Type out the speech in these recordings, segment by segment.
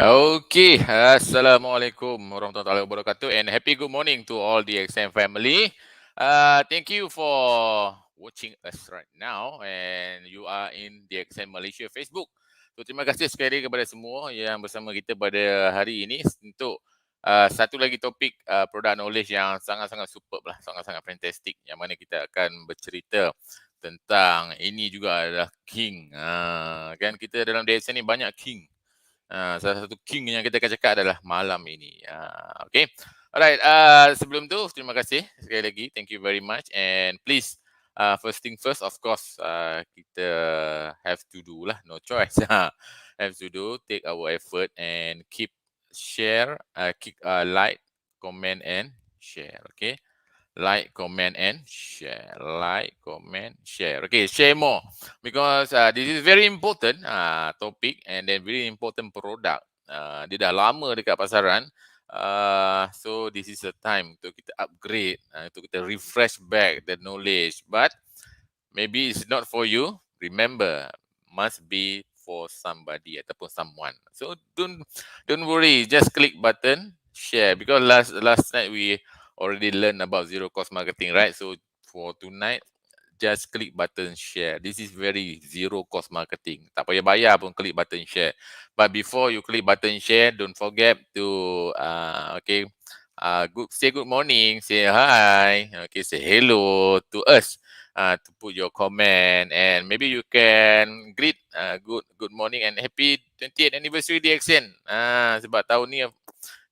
Okay, Assalamualaikum warahmatullahi wabarakatuh and happy good morning to all the DXN family. Thank you for watching us right now and you are in DXN Malaysia Facebook. So terima kasih sekali kepada semua yang bersama kita pada hari ini untuk satu lagi topik product knowledge yang sangat-sangat superb lah, sangat-sangat fantastic yang mana kita akan bercerita tentang ini juga adalah king. Kan kita dalam DXN ni banyak king. Salah satu king yang kita akan cakap adalah malam ini. Okay. Alright, sebelum tu terima kasih sekali lagi. Thank you very much and please first thing first, of course, kita have to do lah, no choice. Have to do, take our effort and keep share, keep like, comment and share. Okay. Like, comment and share. Like, comment, share. Okay, share more because this is very important topic and then very important product. Dia dah lama dekat pasaran. So this is the time untuk kita upgrade, untuk kita refresh back the knowledge. But maybe it's not for you. Remember, must be for somebody ataupun someone. So don't worry, just click button share because last night we already learned about zero cost marketing, right? So for tonight, just click button share. This is very zero cost marketing. Tak payah bayar pun click button share. But before you click button share, don't forget to say good morning, say hi, okay, say hello to us. To put your comment and maybe you can greet good morning and happy 20th anniversary DXN. Sebab tahun ni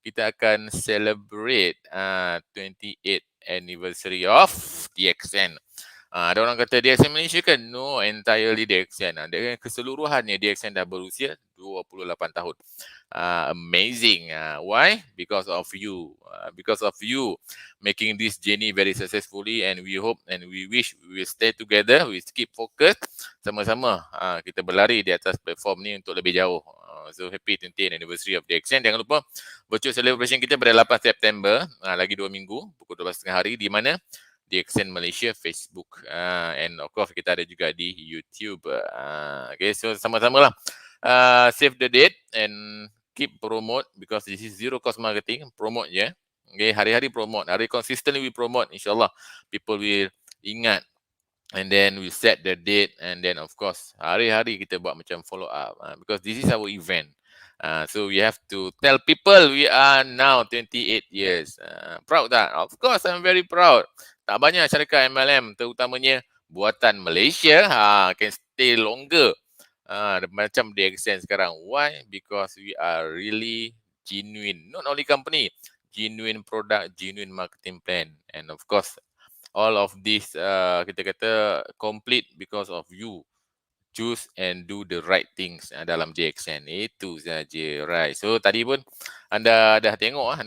kita akan celebrate 28th anniversary of DXN. Ada orang kata DXN Malaysia kan? No, entirely DXN. Dengan keseluruhannya DXN dah berusia 28 tahun. Amazing. Why? Because of you. Because of you making this journey very successfully and we hope and we wish we will stay together, we keep focus sama-sama. Kita berlari di atas platform ni untuk lebih jauh. So happy 20th anniversary of DXN. Jangan lupa virtual celebration kita pada 8 September, lagi 2 minggu, pukul 12.30 hari di mana? DXN Malaysia Facebook and of course kita ada juga di YouTube. Okay, so sama-sama lah save the date and keep promote because this is zero cost marketing. Promote je. Okay, hari-hari promote, hari consistently we promote. InsyaAllah people will ingat. And then we set the date and then of course hari-hari kita buat macam follow up because this is our event. So we have to tell people we are now 28 years. Proud tak? Of course I'm very proud. Tak banyak syarikat MLM terutamanya buatan Malaysia can stay longer macam DXN sekarang. Why? Because we are really genuine. Not only company, genuine product, genuine marketing plan. And of course all of this kita kata complete because of you choose and do the right things dalam DXN. Itu saja, right? So tadi pun anda dah tengok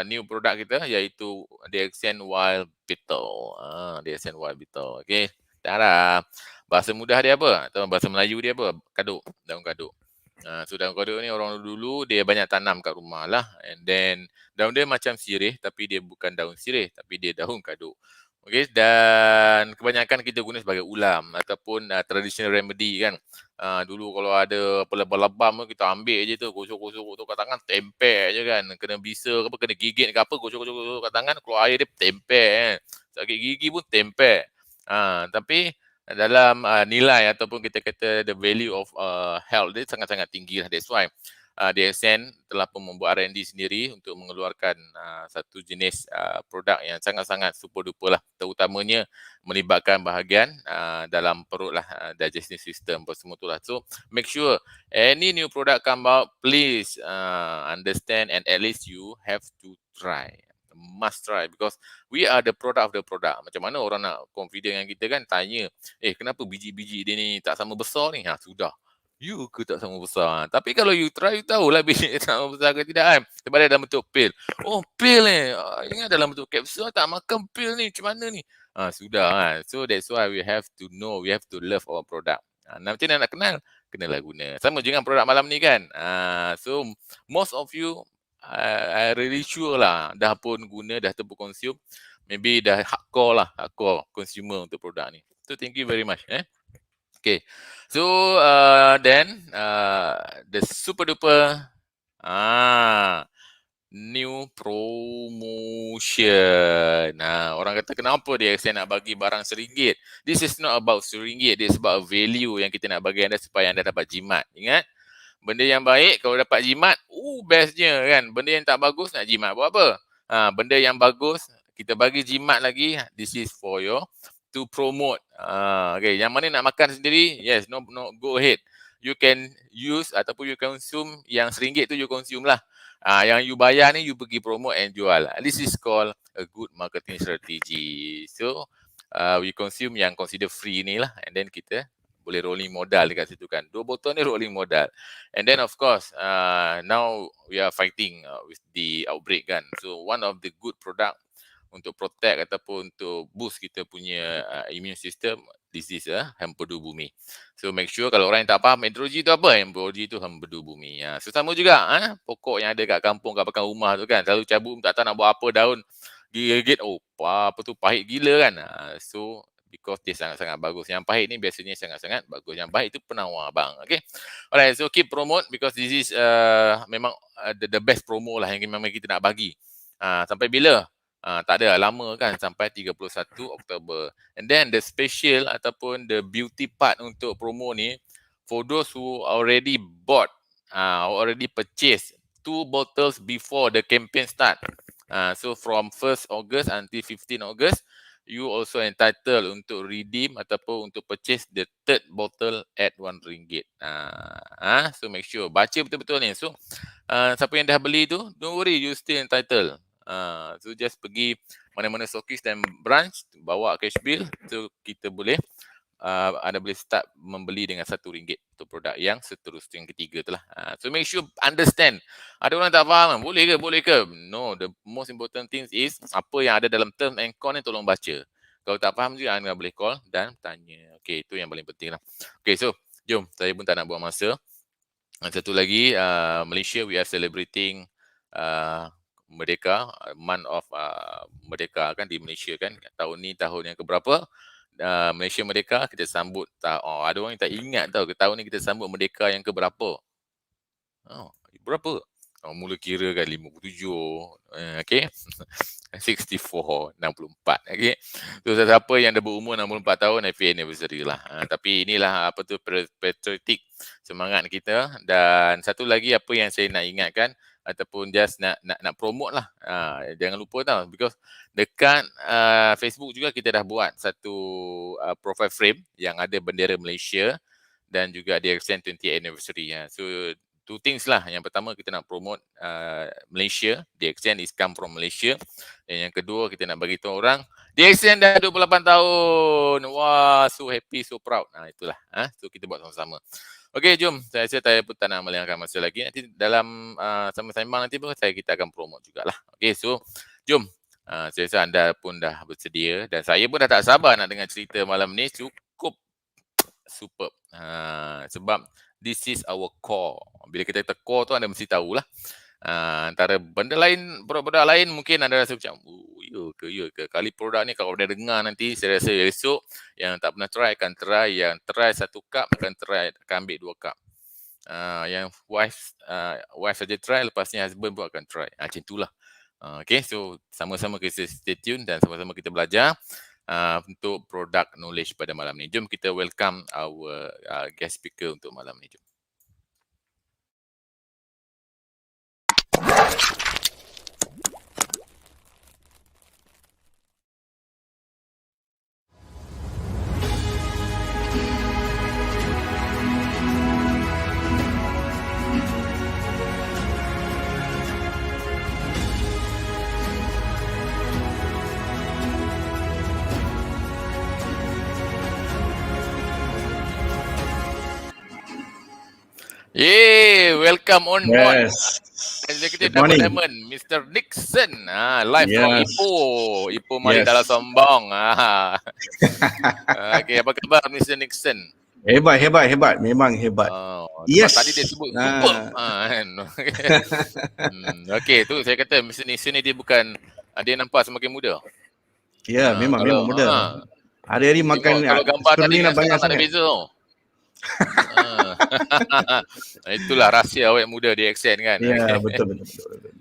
new produk kita iaitu DXN Wild Beetle. DXN Wild Beetle. Okay. Tada. Bahasa mudah dia apa? Atau bahasa Melayu dia apa? Kaduk, daun kaduk. So daun kaduk ni orang dulu dia banyak tanam kat rumah lah. And then daun dia macam sirih tapi dia bukan daun sirih tapi dia daun kaduk. Okay, dan kebanyakan kita guna sebagai ulam ataupun traditional remedy kan. Dulu kalau ada apa lebam-lebam kita ambil je tu, gosok-gosok tu kat tangan, tempel je kan. Kena bisa ke apa, kena gigit ke apa, gosok-gosok kat tangan, keluar air dia tempel kan. Sakit gigi pun tempel. Tapi dalam nilai ataupun kita kata the value of health dia sangat-sangat tinggi lah. That's why DXN telah pun membuat R&D sendiri untuk mengeluarkan satu jenis produk yang sangat-sangat super duper lah, terutamanya melibatkan bahagian dalam perut lah, digestive system apa semua tu lah. So make sure any new product come out, please understand and at least you have to try. Must try because we are the product of the product. Macam mana orang nak confident dengan kita kan, tanya, kenapa biji-biji dia ni tak sama besar ni? Sudah. You ke tak sama besar. Tapi kalau you try, you tahulah biji tak sama besar ke tidak kan. Sebab dia dalam bentuk pil. Oh, pil ni. Ingat dalam bentuk kapsul tak makan pil ni. Macam mana ni? Sudah kan. So that's why we have to know, we have to love our product. Macam mana nak kenal? Kenalah guna. Sama je dengan produk malam ni kan. So most of you, I really sure lah dah pun guna, dah terpuk consume. Maybe dah hardcore consumer untuk produk ni. So thank you very much. Okay, so then the super duper New promotion. Orang kata kenapa DXN nak bagi barang RM1? This is not about RM1. This is about value yang kita nak bagi anda supaya anda dapat jimat. Ingat? Benda yang baik kalau dapat jimat, bestnya kan. Benda yang tak bagus nak jimat buat apa? Benda yang bagus kita bagi jimat lagi. This is for your to promote. Okay, yang mana nak makan sendiri? Yes, no, go ahead. You can use ataupun you consume yang RM1 tu you consume lah. Yang you bayar ni you pergi promote and jual. This is called a good marketing strategy. So we consume yang consider free ni lah, and then kita boleh rolling modal dekat situ kan. 2 botol ni rolling modal. And then of course now we are fighting with the outbreak kan. So one of the good product untuk protect ataupun untuk boost kita punya immune system, this is hempedu bumi. So make sure kalau orang yang tak faham hempedu tu apa, hempedu tu hempedu bumi. So sama juga pokok yang ada kat kampung, kat belakang rumah tu kan, selalu cabut tak tahu nak buat apa, daun gigit, apa tu pahit gila kan. So because dia sangat-sangat bagus. Yang pahit ni biasanya sangat-sangat bagus. Yang baik tu penawar abang. Okay. Alright, so keep promote because this is memang the best promo lah yang memang kita nak bagi. Sampai bila? Tak ada, lama kan, sampai 31 Oktober. And then the special ataupun the beauty part untuk promo ni, for those who already bought, already purchased 2 bottles before the campaign start. So from 1st August until 15 August, you also entitled untuk redeem ataupun untuk purchase the 3rd bottle at RM1. So make sure, baca betul-betul ni. So siapa yang dah beli tu, don't worry, you still entitled. So just pergi mana-mana stokis dan branch, bawa cash bill, so kita boleh anda boleh start membeli dengan RM1 untuk produk yang seterusnya, yang ketiga tu lah. So make sure understand. Ada orang tak faham, boleh ke? No, the most important thing is apa yang ada dalam term and con ni tolong baca. Kalau tak faham juga anda boleh call dan tanya. Okay, itu yang paling penting lah. Okay, so jom, saya pun tak nak buang masa. Satu lagi, Malaysia we are celebrating Merdeka, month of Merdeka kan di Malaysia kan. Tahun ni tahun yang keberapa Malaysia Merdeka, kita sambut. Ada orang yang tak ingat tau, tahun ni kita sambut Merdeka yang keberapa. Berapa? Mula kira kan 57, okay. 64, 64, okay. So siapa yang dah berumur 64 tahun, happy anniversary lah. Tapi inilah apa tu patriotic semangat kita. Dan satu lagi apa yang saya nak ingatkan ataupun just nak promote lah. Jangan lupa tau, because dekat Facebook juga kita dah buat satu profile frame yang ada bendera Malaysia dan juga DXN 20th anniversary. So 2 things lah. Yang pertama kita nak promote Malaysia, DXN is come from Malaysia. Dan yang kedua kita nak bagi tahu orang DXN dah 28 tahun. Wah, so happy, so proud. Itulah. So kita buat sama-sama. Okey, jom. Saya pun tak nak melengahkan masa lagi. Nanti dalam sama-sama nanti pun kita akan promote jugalah. Okey, so jom. Saya rasa anda pun dah bersedia dan saya pun dah tak sabar nak dengar cerita malam ni. Cukup superb. Sebab this is our core. Bila kita kata core tu anda mesti tahulah. Antara benda lain, produk-produk lain mungkin anda rasa macam ya ke. Kali produk ni kalau anda dengar nanti, saya rasa esok yang tak pernah try akan try, yang try 1 cup akan ambil 2 cup. Yang wife saja try, lepasnya husband pun akan try. Macam itulah. Okay, so sama-sama kita stay tune dan sama-sama kita belajar untuk product knowledge pada malam ni. Jom kita welcome our guest speaker untuk malam ni. Jom. Welcome on board. Executive Diamond, Mr. Nixon, live from Ipoh mari dalam sombong. Okay, apa khabar Mr. Nixon? Hebat, memang hebat. Tadi dia sebut super. Okay, tu saya kata Mr. Nixon ni dia bukan, dia nampak semakin muda. Ya, memang muda. Hari-hari makan kalau gambar tadi banyak tak ada beza tau. Itulah rahsia awet muda DXN kan. Ya, Okay. betul.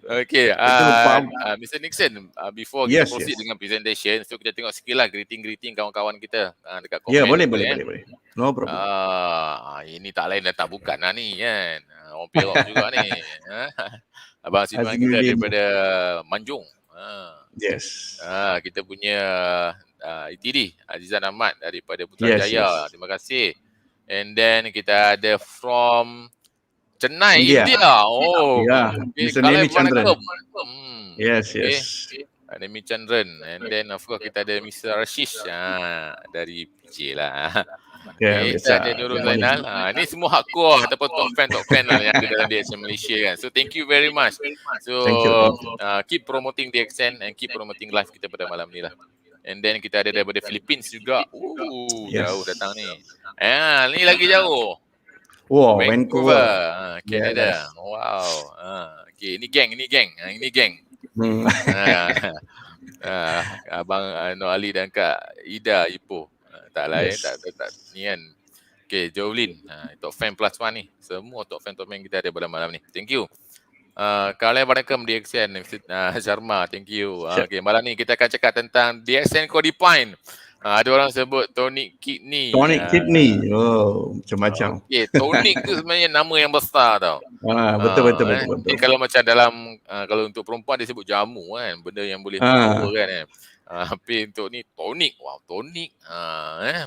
Okay, Itu Pak. Mr. Nixon, before kita Yes. proceed dengan presentation, so kita tengok sikit lah greeting kawan-kawan kita dekat Ya, komen. boleh. No problem. Ini tak lain dan tak bukan lah ni kan. Orang Perak juga ni. Abang Sidman kita Azmiuddin. daripada Manjung. Yes. Kita punya ETD Azizan Ahmad daripada Yes. Putrajaya. Terima kasih. And then kita ada from Chennai, India. Oh, Ya, okay. Mr. Nemi Chandran. Yes. Yes. Nemi Chandran. And then of course kita ada Mr. Rashish dari PJ lah. Ya, Okay, biasa. kita ada Nurul Zainal. Ini semua hardcore ataupun top fan lah yang ada dalam DXN Malaysia kan. So thank you very much. So Thank you. keep promoting DXN and keep promoting live kita pada malam ni lah. And then kita ada daripada Philippines juga. Yes. Jauh datang ni. Ni lagi jauh. Wow, Vancouver, Canada. Yes. Wow. Okay, ini geng. Abang Nur Ali dan Kak Ida Ipoh. Tak lain, Yes. tak ni kan. Okay, Jolin. Top fan plus one ni. Semua top fan kita ada pada malam ni. Thank you. Kalian waalaikum DXN Sharma, thank you. Okay, malam ni kita akan cakap tentang DXN Cordypine. Ada orang sebut tonic kidney. Macam-macam. Okay, tonic tu sebenarnya nama yang besar tau. Betul. Kalau macam dalam kalau untuk perempuan dia sebut jamu kan, benda yang boleh power kan. Tapi untuk ni tonic. Wow, tonic.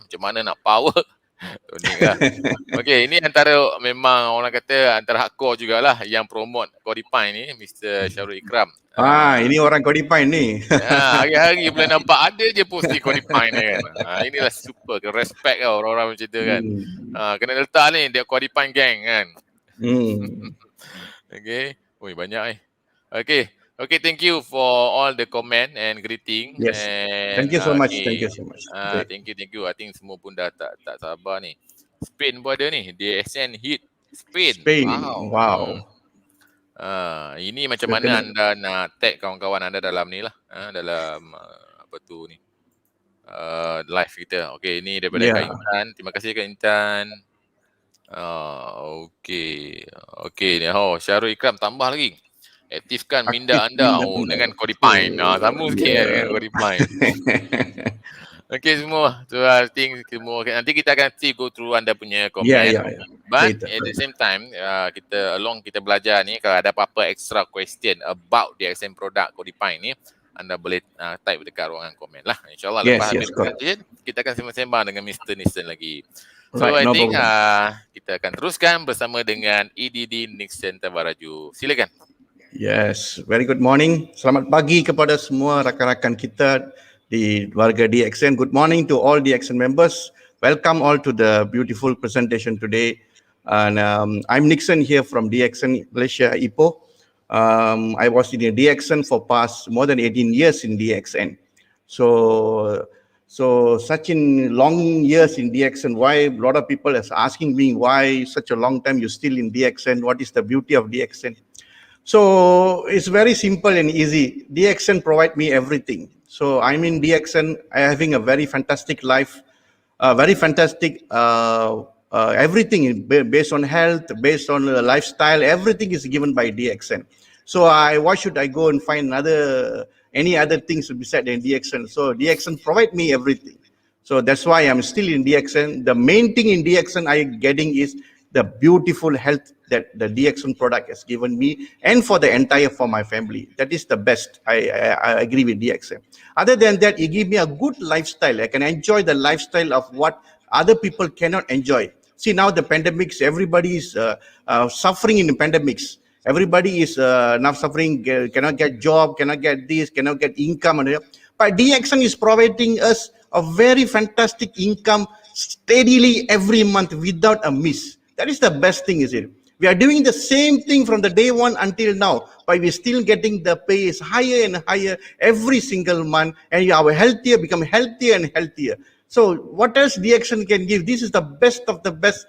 Macam mana nak power? Tonic lah. Okay, ini memang orang kata antara hardcore jugalah yang promote Cordypine ni, Mr. Syarul Ikram. Ini orang Cordypine ni. Hari-hari boleh nampak ada je posting Cordypine ni kan. Inilah super, respect lah orang-orang macam tu kan. Kena letak ni, dia Cordypine gang kan. Okay. Banyak Okay, thank you for all the comment and greeting. Yes. And, Thank you so much. Thank you. I think semua pun dah tak sabar ni. Spain pun ada ni. DXN hit Spain. Wow. Ini macam mana anda nak tag kawan-kawan anda dalam ni lah. Dalam live kita. Okay, ini daripada Kak Intan. Terima kasih Kak Intan. Okay, ni Syarul Ikram tambah lagi. Aktifkan minda anda dengan Cordypine. Sama sikit kan dengan Cordypine. Okay semua. So I think semua nanti kita akan go through anda punya komen. But at the same time kita belajar ni, kalau ada apa-apa extra question about the DXN product Cordypine ni, anda boleh type dekat ruangan komen lah. InsyaAllah lepas habis presentation kita akan sembang-sembang dengan Mr. Nixon lagi. So I think kita akan teruskan bersama dengan EDD Nixon Thavaraju. Silakan. Yes, very good morning. Selamat pagi kepada semua rakan-rakan kita di warga DXN. Good morning to all DXN members. Welcome all to the beautiful presentation today. And I'm Nixon here from DXN Malaysia Ipoh. I was in the DXN for past more than 18 years in DXN. So such in long years in DXN, why a lot of people is asking me why such a long time you still in DXN? What is the beauty of DXN? So it's very simple and easy. DXN provide me everything. So I'm in DXN, I'm having a very fantastic life, everything based on health, based on lifestyle, everything is given by DXN. So why should I go and find any other things beside the DXN? So DXN provide me everything. So that's why I'm still in DXN. The main thing in DXN I'm getting is the beautiful health that the DXN product has given me and for my family. That is the best. I agree with DXN. Other than that, it gives me a good lifestyle. I can enjoy the lifestyle of what other people cannot enjoy. See, now the pandemics, everybody is suffering in the pandemics. Everybody is now suffering, cannot get job, cannot get this, cannot get income. But DXN is providing us a very fantastic income steadily every month without a miss. That is the best thing, is it? We are doing the same thing from the day one until now, but we're still getting the pay is higher and higher every single month, and our healthier become healthier and healthier. So what else DXN can give? This is the best of the best.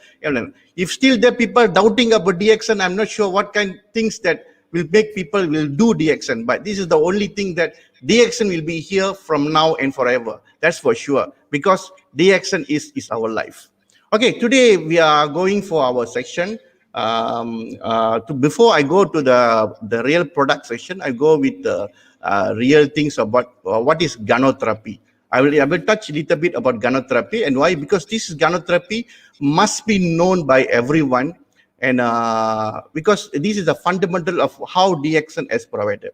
If still there are people doubting about DXN, I'm not sure what kind of things that will make people will do DXN, but this is the only thing that DXN will be here from now and forever. That's for sure, because DXN is our life. Okay, today we are going for our section. Before I go to the real product section, I go with the real things about what is gynotherapy. I will touch a little bit about gynotherapy and why, because this gynotherapy must be known by everyone, and because this is the fundamental of how DXN is provided.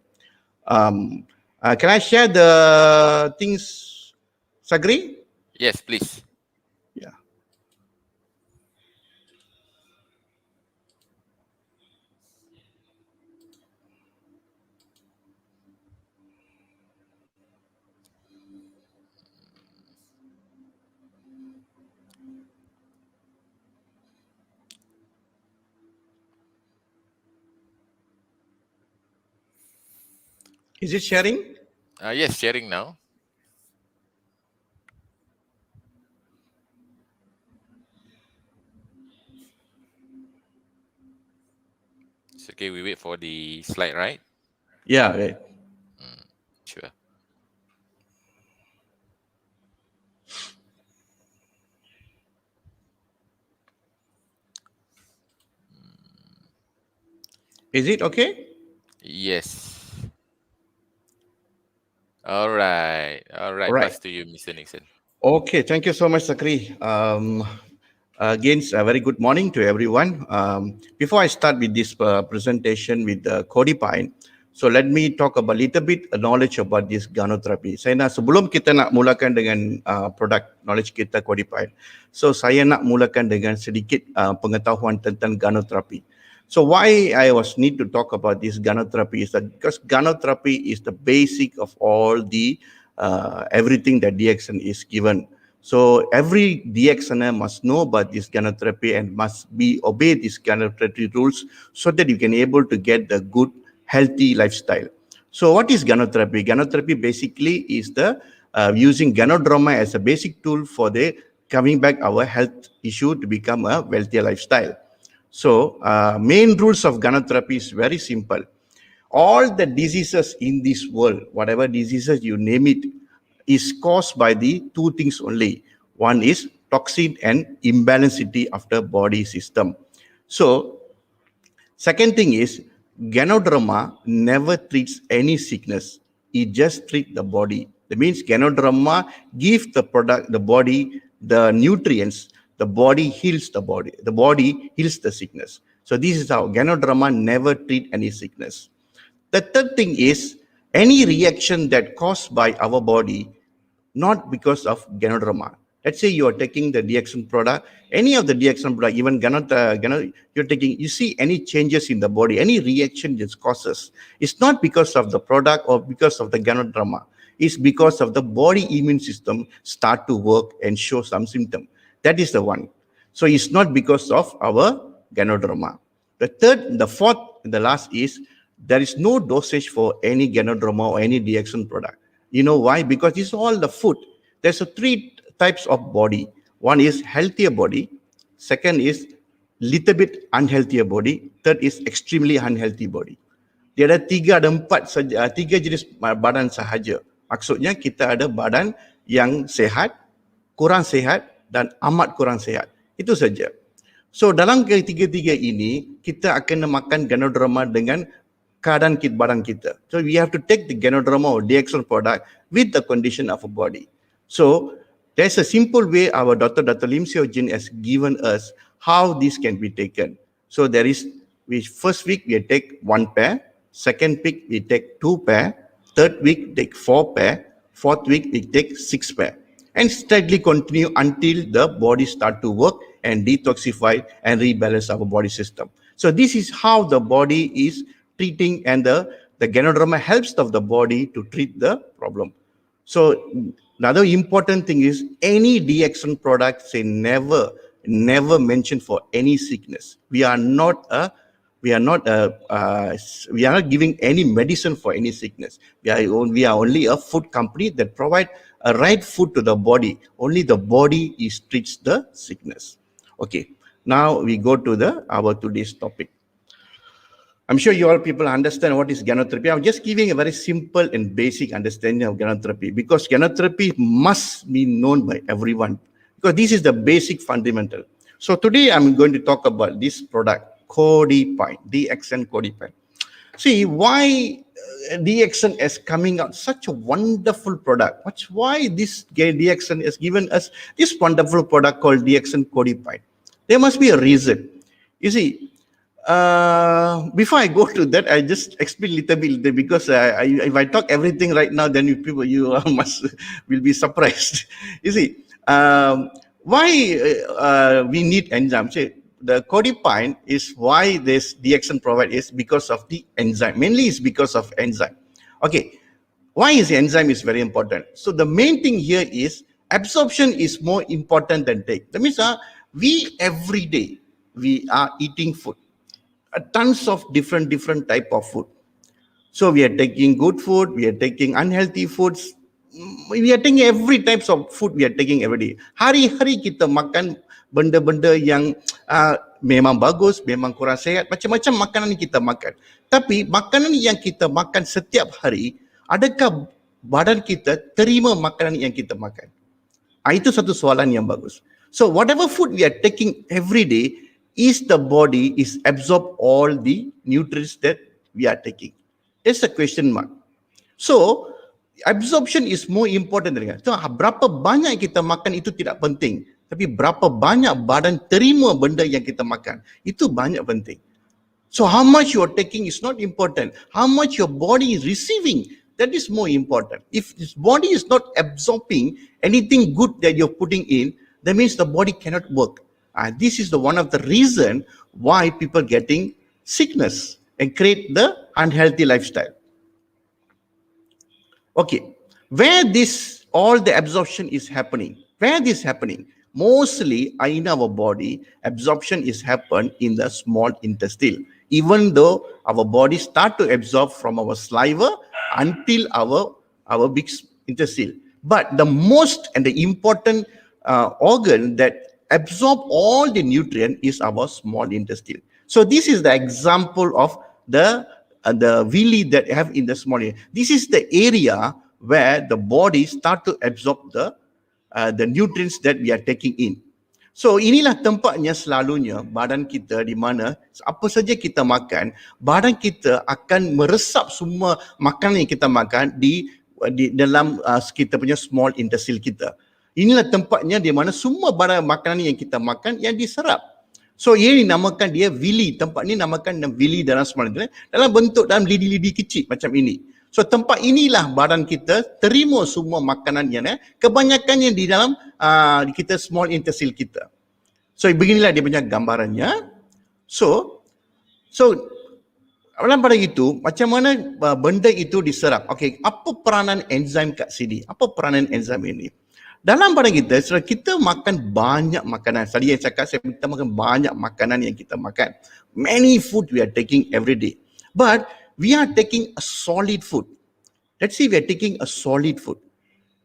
Can I share the things, Sagri? Yes, please. Yeah. Is it sharing? Yes, sharing now. It's okay. We wait for the slide, right? Yeah, right. Sure. Is it okay? Yes. All right. All All right. right. Pass to you, Mr. Nixon. Okay, thank you so much, Sakri. Again, a very good morning to everyone. Before I start with this presentation with Cordypine, so let me talk about little bit knowledge about this gynotherapy. Sebelum kita nak mulakan dengan produk knowledge kita Cordypine, so saya nak mulakan dengan sedikit pengetahuan tentang gynotherapy. So why I was need to talk about this gynotherapy is that because gynotherapy is the basic of all the everything that DXN is given. So every DXNer must know about this gynotherapy and must be obey these gynotherapy rules so that you can able to get the good healthy lifestyle. So what is gynotherapy? Gynotherapy basically is the using gynoderma as a basic tool for the coming back our health issue to become a wealthier lifestyle. So main rules of gynotherapy is very simple. All the diseases in this world, whatever diseases you name it, is caused by the two things only. One is toxin and imbalancity of the body system. So second thing is gynoderma never treats any sickness. It just treats the body. That means gynoderma gives the product, the body, the nutrients. The body heals the body. The body heals the sickness. So this is how gynoderma never treat any sickness. The third thing is any reaction that caused by our body, not because of gynoderma. Let's say you are taking the DXN product, any of the DXN product, even you're taking, you see any changes in the body, any reaction that causes, it's not because of the product or because of the gynoderma. It's because of the body immune system start to work and show some symptom. That is the one. So it's not because of our gynoderma. The third, the fourth, and the last is there is no dosage for any gynoderma or any DXN product. You know why? Because it's all the food. There's three types of body. One is healthier body. Second is little bit unhealthier body. Third is extremely unhealthy body. Dia ada tiga, ada empat saja, tiga jenis badan sahaja. Maksudnya kita ada badan yang sehat, kurang sehat, dan amat kurang sehat. Itu saja. So dalam ketiga-tiga ini, kita akan makan gynoderma dengan keadaan badan kita. So we have to take the gynoderma or DXN product with the condition of a body. So there's a simple way our Dr. Lim Seo Jin has given us how this can be taken. So there is, first week we take 1 pair, second week we take 2 pair, third week take 4 pair, fourth week we take 6 pair. And steadily continue until the body start to work and detoxify and rebalance our body system. So this is how the body is treating, and the gynoderma helps of the body to treat the problem. So another important thing is any DXN product say never mention for any sickness. We are not giving any medicine for any sickness. We are only a food company that provide a right food to the body. Only the body treats the sickness. Okay, now we go to our today's topic. I'm sure you all people understand what is gynotherapy. I'm just giving a very simple and basic understanding of gynotherapy, because gynotherapy must be known by everyone. because this is the basic fundamental. So today I'm going to talk about this product, Cordypine, DXN Cordypine. See why DXN is coming out such a wonderful product. Why this DXN has given us this wonderful product called DXN Cordypine. There must be a reason. You see, before I go to that, I just explain a little bit because if I talk everything right now, then you will be surprised. You see, why we need enzymes? See, the cordypine is why this DXN provide is because of the enzyme. Mainly it's because of enzyme. Okay, why is the enzyme is very important? So the main thing here is absorption is more important than take. That means we every day we are eating food, tons of different type of food. So we are taking good food, we are taking unhealthy foods, we are taking every types of food we are taking every day. Hari-hari kita makan benda-benda yang memang bagus, memang kurang sihat, macam-macam makanan yang kita makan. Tapi makanan yang kita makan setiap hari, adakah badan kita terima makanan yang kita makan? Itu satu soalan yang bagus. So whatever food we are taking every day, is the body is absorb all the nutrients that we are taking? That's the question mark. So absorption is more important than that. So berapa banyak kita makan itu tidak penting, tapi berapa banyak badan terima benda yang kita makan, itu banyak penting. So how much you are taking is not important. How much your body is receiving, that is more important. If this body is not absorbing anything good that you're putting in, that means the body cannot work. This is the one of the reason why people getting sickness and create the unhealthy lifestyle. Okay, where this all the absorption is happening? Where this happening? Mostly in our body, absorption is happen in the small intestine. Even though our body start to absorb from our saliva until our big intestine, but the most and the important organ that absorb all the nutrient is our small intestine. So this is the example of the villi that have in the small intestine. This is the area where the body start to absorb the nutrients that we are taking in. So inilah tempatnya selalunya badan kita di mana apa saja kita makan, badan kita akan meresap semua makanan yang kita makan di dalam kita punya small intestine kita. Inilah tempatnya di mana semua barang makanan yang kita makan yang diserap. So ini dinamakan dia villi. Tempat ni namakan villi dalam small intestine dalam bentuk dalam lidi-lidi kecil macam ini. So tempat inilah badan kita terima semua makanan yang kebanyakannya di dalam kita small intestine kita. So beginilah dia punya gambarannya. So dalam pada itu macam mana benda itu diserap. Okey, apa peranan enzim kat sini? Apa peranan enzim ini? Dalam badan kita, setelah kita makan banyak makanan, tadi yang cakap saya kita makan banyak makanan yang kita makan. Many food we are taking every day. But we are taking a solid food. Let's say we are taking a solid food.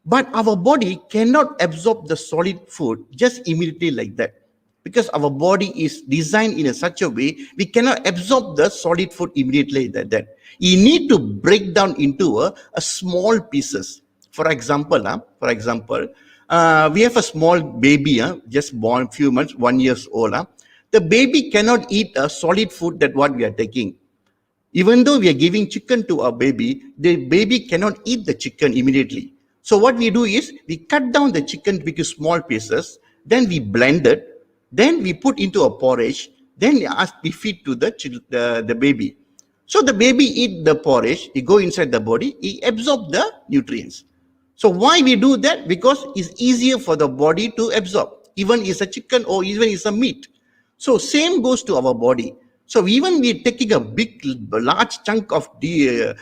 But our body cannot absorb the solid food just immediately like that. Because our body is designed in such a way, we cannot absorb the solid food immediately like that. You need to break down into a small pieces. For example, we have a small baby, just born few months, 1 year old. The baby cannot eat a solid food that what we are taking. Even though we are giving chicken to our baby, the baby cannot eat the chicken immediately. So what we do is, we cut down the chicken into small pieces, then we blend it, then we put into a porridge, then we feed to the baby. So the baby eat the porridge, it go inside the body, it absorb the nutrients. So why we do that? Because it's easier for the body to absorb, even it's a chicken or even it's a meat. So same goes to our body. So even we taking a large chunk of the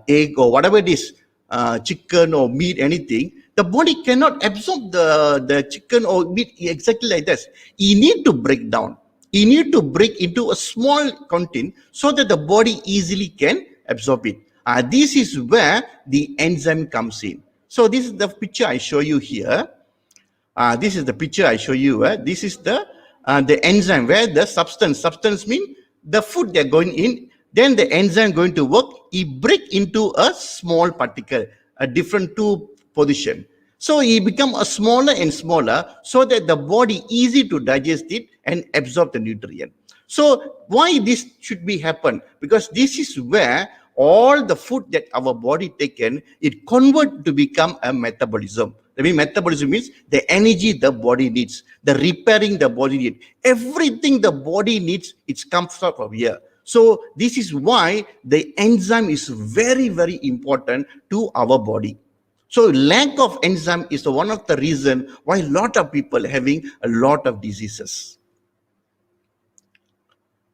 egg or whatever it is, chicken or meat, anything, the body cannot absorb the chicken or meat exactly like this. You need to break down. You need to break into a small content so that the body easily can absorb it. This is where the enzyme comes in. So this is the picture I show you here. This is the picture I show you. This is the enzyme where the substance mean the food they're going in. Then the enzyme going to work. It break into a small particle, a different two position. So it become a smaller and smaller so that the body easy to digest it and absorb the nutrient. So why this should be happen? Because this is where all the food that our body taken, it convert to become a metabolism. I mean, metabolism means the energy the body needs, the repairing the body needs. Everything the body needs, it comes out from here. So this is why the enzyme is very, very important to our body. So lack of enzyme is one of the reason why a lot of people having a lot of diseases.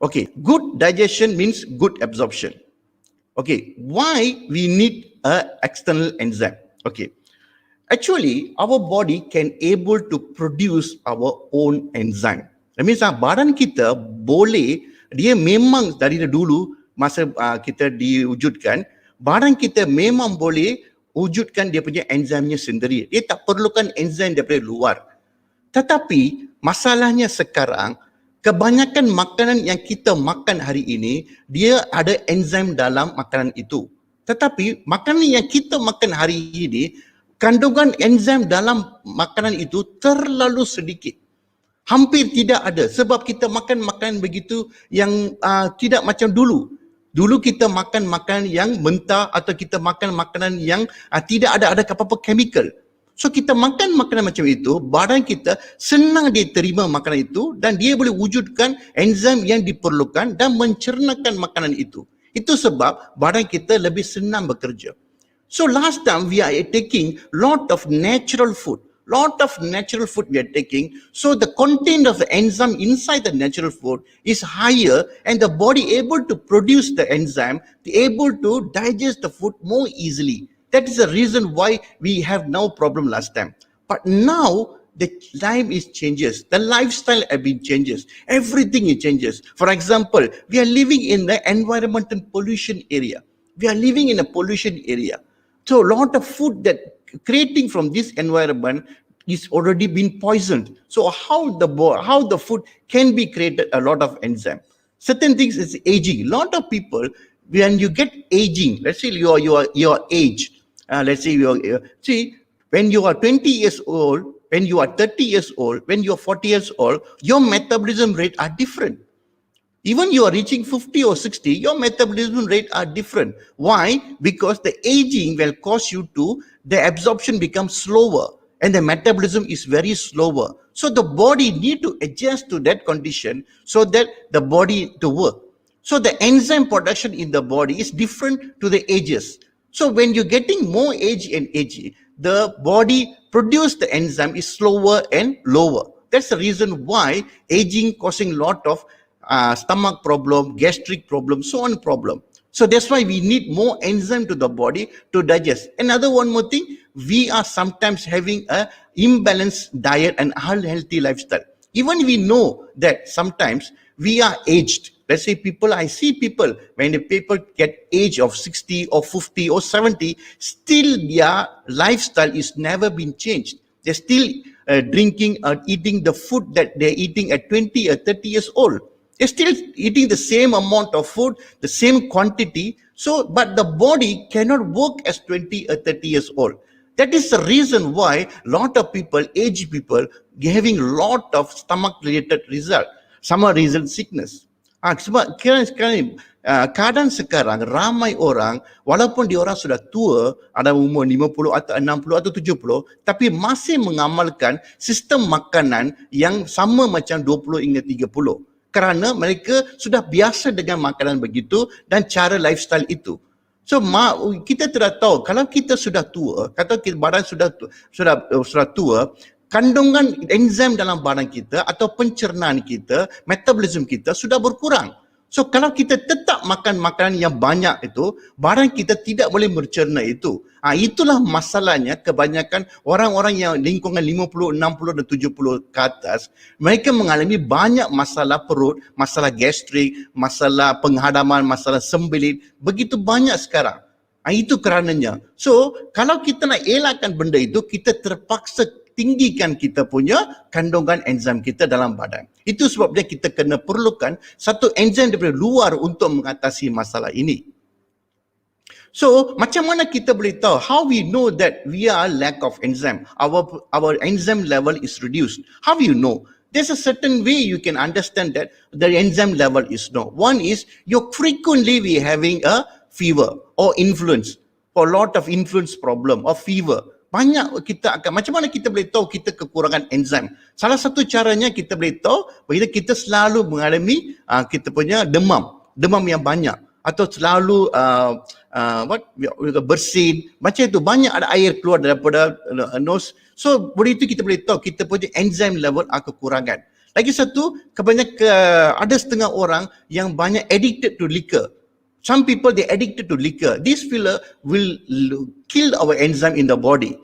Okay, good digestion means good absorption. Okay, why we need a external enzyme? Okay, actually our body can able to produce our own enzyme. That means badan kita boleh, dia memang dari dulu masa kita diwujudkan, badan kita memang boleh wujudkan dia punya enzimnya sendiri. Dia tak perlukan enzim daripada luar. Tetapi masalahnya sekarang, kebanyakan makanan yang kita makan hari ini, dia ada enzim dalam makanan itu. Tetapi makanan yang kita makan hari ini, kandungan enzim dalam makanan itu terlalu sedikit. Hampir tidak ada sebab kita makan makanan begitu yang tidak macam dulu. Dulu kita makan makanan yang mentah atau kita makan makanan yang tidak ada apa-apa chemical. So kita makan makanan macam itu, badan kita senang dia terima makanan itu dan dia boleh wujudkan enzim yang diperlukan dan mencernakan makanan itu. Itu sebab badan kita lebih senang bekerja. So last time we are taking lot of natural food. Lot of natural food we are taking, so the content of the enzyme inside the natural food is higher and the body able to produce the enzyme, able to digest the food more easily. That is the reason why we have no problem last time. But now the time is changes, the lifestyle have been changes, everything is changes. For example, we are living in the environmental pollution area. We are living in a pollution area. So a lot of food that creating from this environment is already been poisoned. So how the food can be created a lot of enzyme. Certain things is aging. A lot of people, when you get aging, let's say your age, let's say when you are 20 years old, when you are 30 years old, when you are 40 years old, your metabolism rate are different. Even you are reaching 50 or 60, your metabolism rate are different. Why? Because the aging will cause you to, the absorption becomes slower and the metabolism is very slower. So the body need to adjust to that condition so that the body to work. So the enzyme production in the body is different to the ages. So when you're getting more age and age, the body produce the enzyme is slower and lower. That's the reason why aging causing lot of stomach problem, gastric problem, so on problem. So that's why we need more enzyme to the body to digest. Another one more thing, we are sometimes having a imbalanced diet and unhealthy lifestyle. Even we know that sometimes we are aged. Let's say I see people, when the people get age of 60 or 50 or 70, still their lifestyle is never been changed. They're still drinking or eating the food that they're eating at 20 or 30 years old. They're still eating the same amount of food, the same quantity. So, but the body cannot work as 20 or 30 years old. That is the reason why lot of people, aged people, having lot of stomach-related result. Some are result sickness. Sebab keadaan sekarang ramai orang, walaupun dia orang sudah tua, ada umur 50 atau 60 atau 70, tapi masih mengamalkan sistem makanan yang sama macam 20 hingga 30. Kerana mereka sudah biasa dengan makanan begitu dan cara lifestyle itu. So kita tidak tahu kalau kita sudah tua, kata badan sudah tua, kandungan enzim dalam badan kita atau pencernaan kita, metabolism kita sudah berkurang. So kalau kita tetap makan makanan yang banyak itu, badan kita tidak boleh mencerna itu. Itulah masalahnya kebanyakan orang-orang yang lingkungan 50, 60 dan 70 ke atas, mereka mengalami banyak masalah perut, masalah gastrik, masalah penghadaman, masalah sembelit, begitu banyak sekarang. Itu kerananya. So kalau kita nak elakkan benda itu, kita terpaksa tinggikan kita punya kandungan enzim kita dalam badan. Itu sebabnya kita kena perlukan satu enzim daripada luar untuk mengatasi masalah ini. So, macam mana kita boleh tahu? How we know that we are lack of enzyme? Our enzyme level is reduced. How do you know? There's a certain way you can understand that the enzyme level is low. One is you're frequently we having a fever or influence, for a lot of influence problem or fever. Banyak kita akan, macam mana kita boleh tahu kita kekurangan enzim? Salah satu caranya kita boleh tahu bila kita selalu mengalami kita punya demam yang banyak, atau selalu bersin, macam itu banyak ada air keluar daripada nose. So boleh itu kita boleh tahu kita punya enzim level kekurangan. Lagi satu, ada setengah orang yang banyak addicted to liquor. Some people, they addicted to liquor. This filler will kill our enzyme in the body.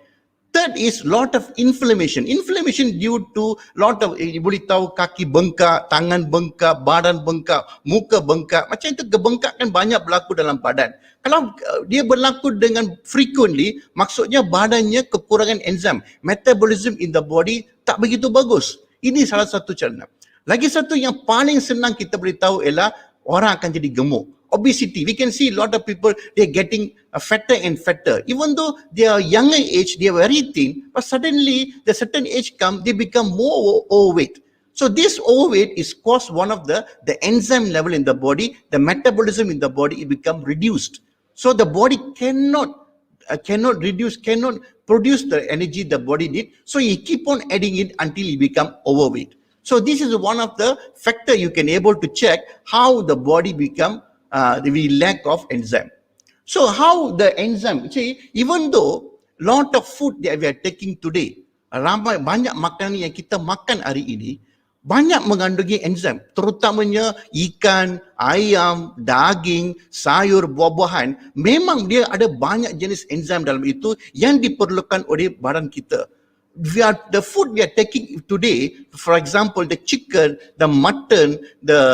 Third is lot of inflammation. Inflammation due to lot of, boleh tahu kaki bengkak, tangan bengkak, badan bengkak, muka bengkak. Macam itu kebengkakan banyak berlaku dalam badan. Kalau dia berlaku dengan frequently, maksudnya badannya kekurangan enzim. Metabolism in the body tak begitu bagus. Ini salah satu cara. Lagi satu yang paling senang kita boleh tahu ialah orang akan jadi gemuk. Obesity, we can see a lot of people, they're getting fatter and fatter. Even though they are younger age, they are very thin, but suddenly the certain age come, they become more overweight. So this overweight is caused one of the enzyme level in the body, the metabolism in the body, it become reduced. So the body cannot produce the energy the body need. So you keep on adding it until you become overweight. So this is one of the factor you can able to check how the body become the lack of enzyme. So how the enzyme, see, even though lot of food that we are taking today, banyak makanan yang kita makan hari ini, banyak mengandungi enzim, terutamanya ikan, ayam, daging, sayur, buah-buahan, memang dia ada banyak jenis enzim dalam itu yang diperlukan oleh badan kita. The food we are taking today, for example, the chicken, the mutton, the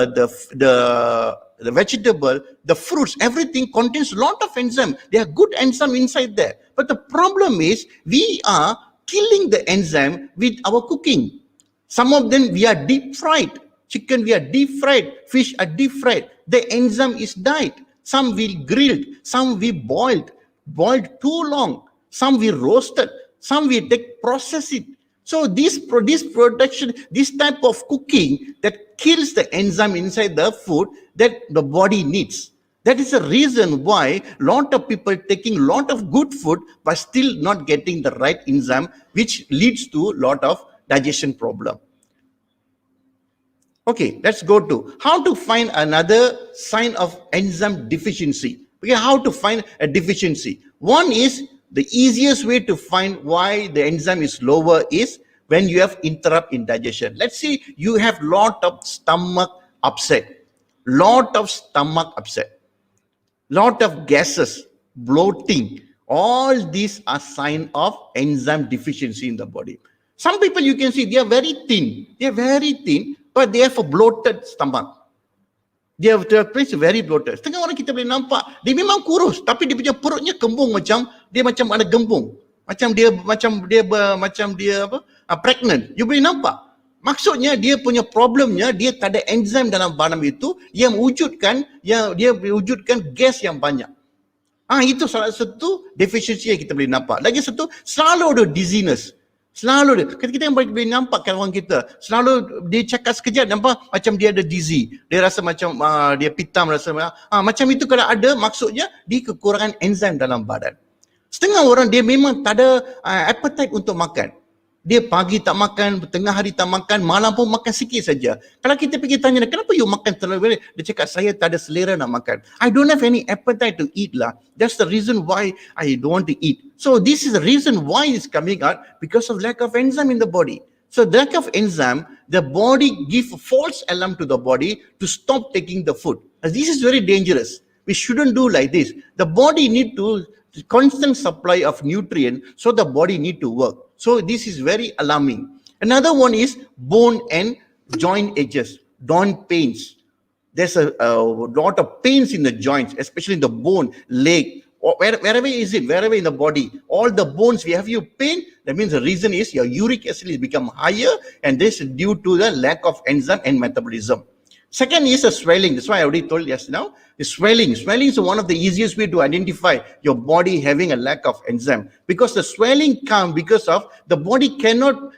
vegetable, the fruits, everything contains a lot of enzyme. There are good enzyme inside there. But the problem is we are killing the enzyme with our cooking. Some of them we are deep fried. Chicken we are deep fried. Fish are deep fried. The enzyme is died. Some we grilled. Some we boiled too long. Some we roasted. Some we process it. So this production, this type of cooking that kills the enzyme inside the food that the body needs. That is the reason why lot of people taking lot of good food but still not getting the right enzyme, which leads to lot of digestion problem. Okay, let's go to how to find another sign of enzyme deficiency. Okay, how to find a deficiency. One is the easiest way to find why the enzyme is lower is when you have interrupt in digestion. Let's say you have lot of stomach upset, lot of gases, bloating. All these are sign of enzyme deficiency in the body. Some people you can see they are very thin, but they have a bloated stomach. Dia place very bloated. Setengah orang kita boleh nampak dia memang kurus tapi dia punya perutnya kembung macam ada gembung. Macam dia pregnant. You boleh nampak. Maksudnya dia punya problemnya dia tak ada enzim dalam badan itu yang wujudkan gas yang banyak. Itu salah satu deficiency yang kita boleh nampak. Lagi satu, selalu ada dizziness. Selalu kita yang boleh nampak kawan kita, selalu dia cakap sekejap nampak macam dia ada dizzy, dia rasa macam dia pitam, rasa macam itu. Kalau ada, maksudnya dia kekurangan enzim dalam badan. Setengah orang dia memang tak ada appetite untuk makan. Dia pagi tak makan, tengah hari tak makan, malam pun makan sikit saja. Kalau kita pergi tanya, kenapa you makan terlalu banyak? Dia cakap, saya tak ada selera nak makan. I don't have any appetite to eat lah. That's the reason why I don't want to eat. So this is the reason why it's coming out, because of lack of enzyme in the body. So lack of enzyme, the body give false alarm to the body to stop taking the food. This is very dangerous. We shouldn't do like this. The body need to constant supply of nutrient, so the body need to work. So this is very alarming. Another one is bone and joint edges, joint pains. There's a lot of pains in the joints, especially in the bone, leg, or wherever is it, wherever in the body. All the bones, we have you pain, that means the reason is your uric acid has become higher, and this is due to the lack of enzyme and metabolism. Second is the swelling. That's why I already told just now. The swelling. Swelling is one of the easiest way to identify your body having a lack of enzyme, because the swelling comes because of the body cannot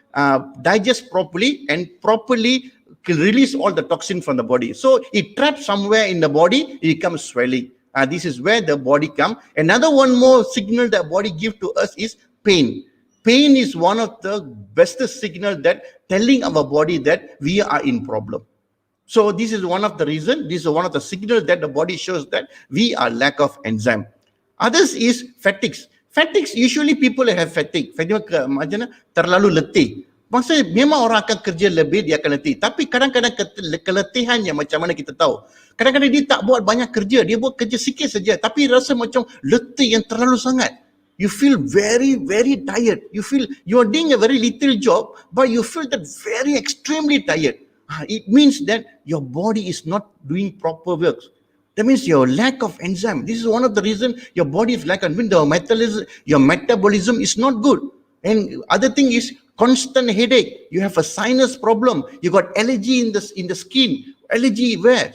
digest properly and properly release all the toxin from the body. So it traps somewhere in the body, it becomes swelling. This is where the body comes. Another one more signal that body give to us is pain. Pain is one of the best signal that telling our body that we are in problem. So this is one of the reason, this is one of the signals that the body shows that we are lack of enzyme. Others is fatigue. Fatigue, usually people have fatigue. Fatigue macam terlalu letih. Maksudnya memang orang akan kerja lebih, dia akan letih. Tapi kadang-kadang keletihannya macam mana kita tahu. Kadang-kadang dia tak buat banyak kerja, dia buat kerja sikit saja. Tapi rasa macam letih yang terlalu sangat. You feel very, very tired. You feel you are doing a very little job, but you feel that very extremely tired. It means that your body is not doing proper work. That means your lack of enzyme. This is one of the reasons your body is lack of enzyme. Your metabolism is not good. And other thing is constant headache. You have a sinus problem. You got allergy in the skin. Allergy where?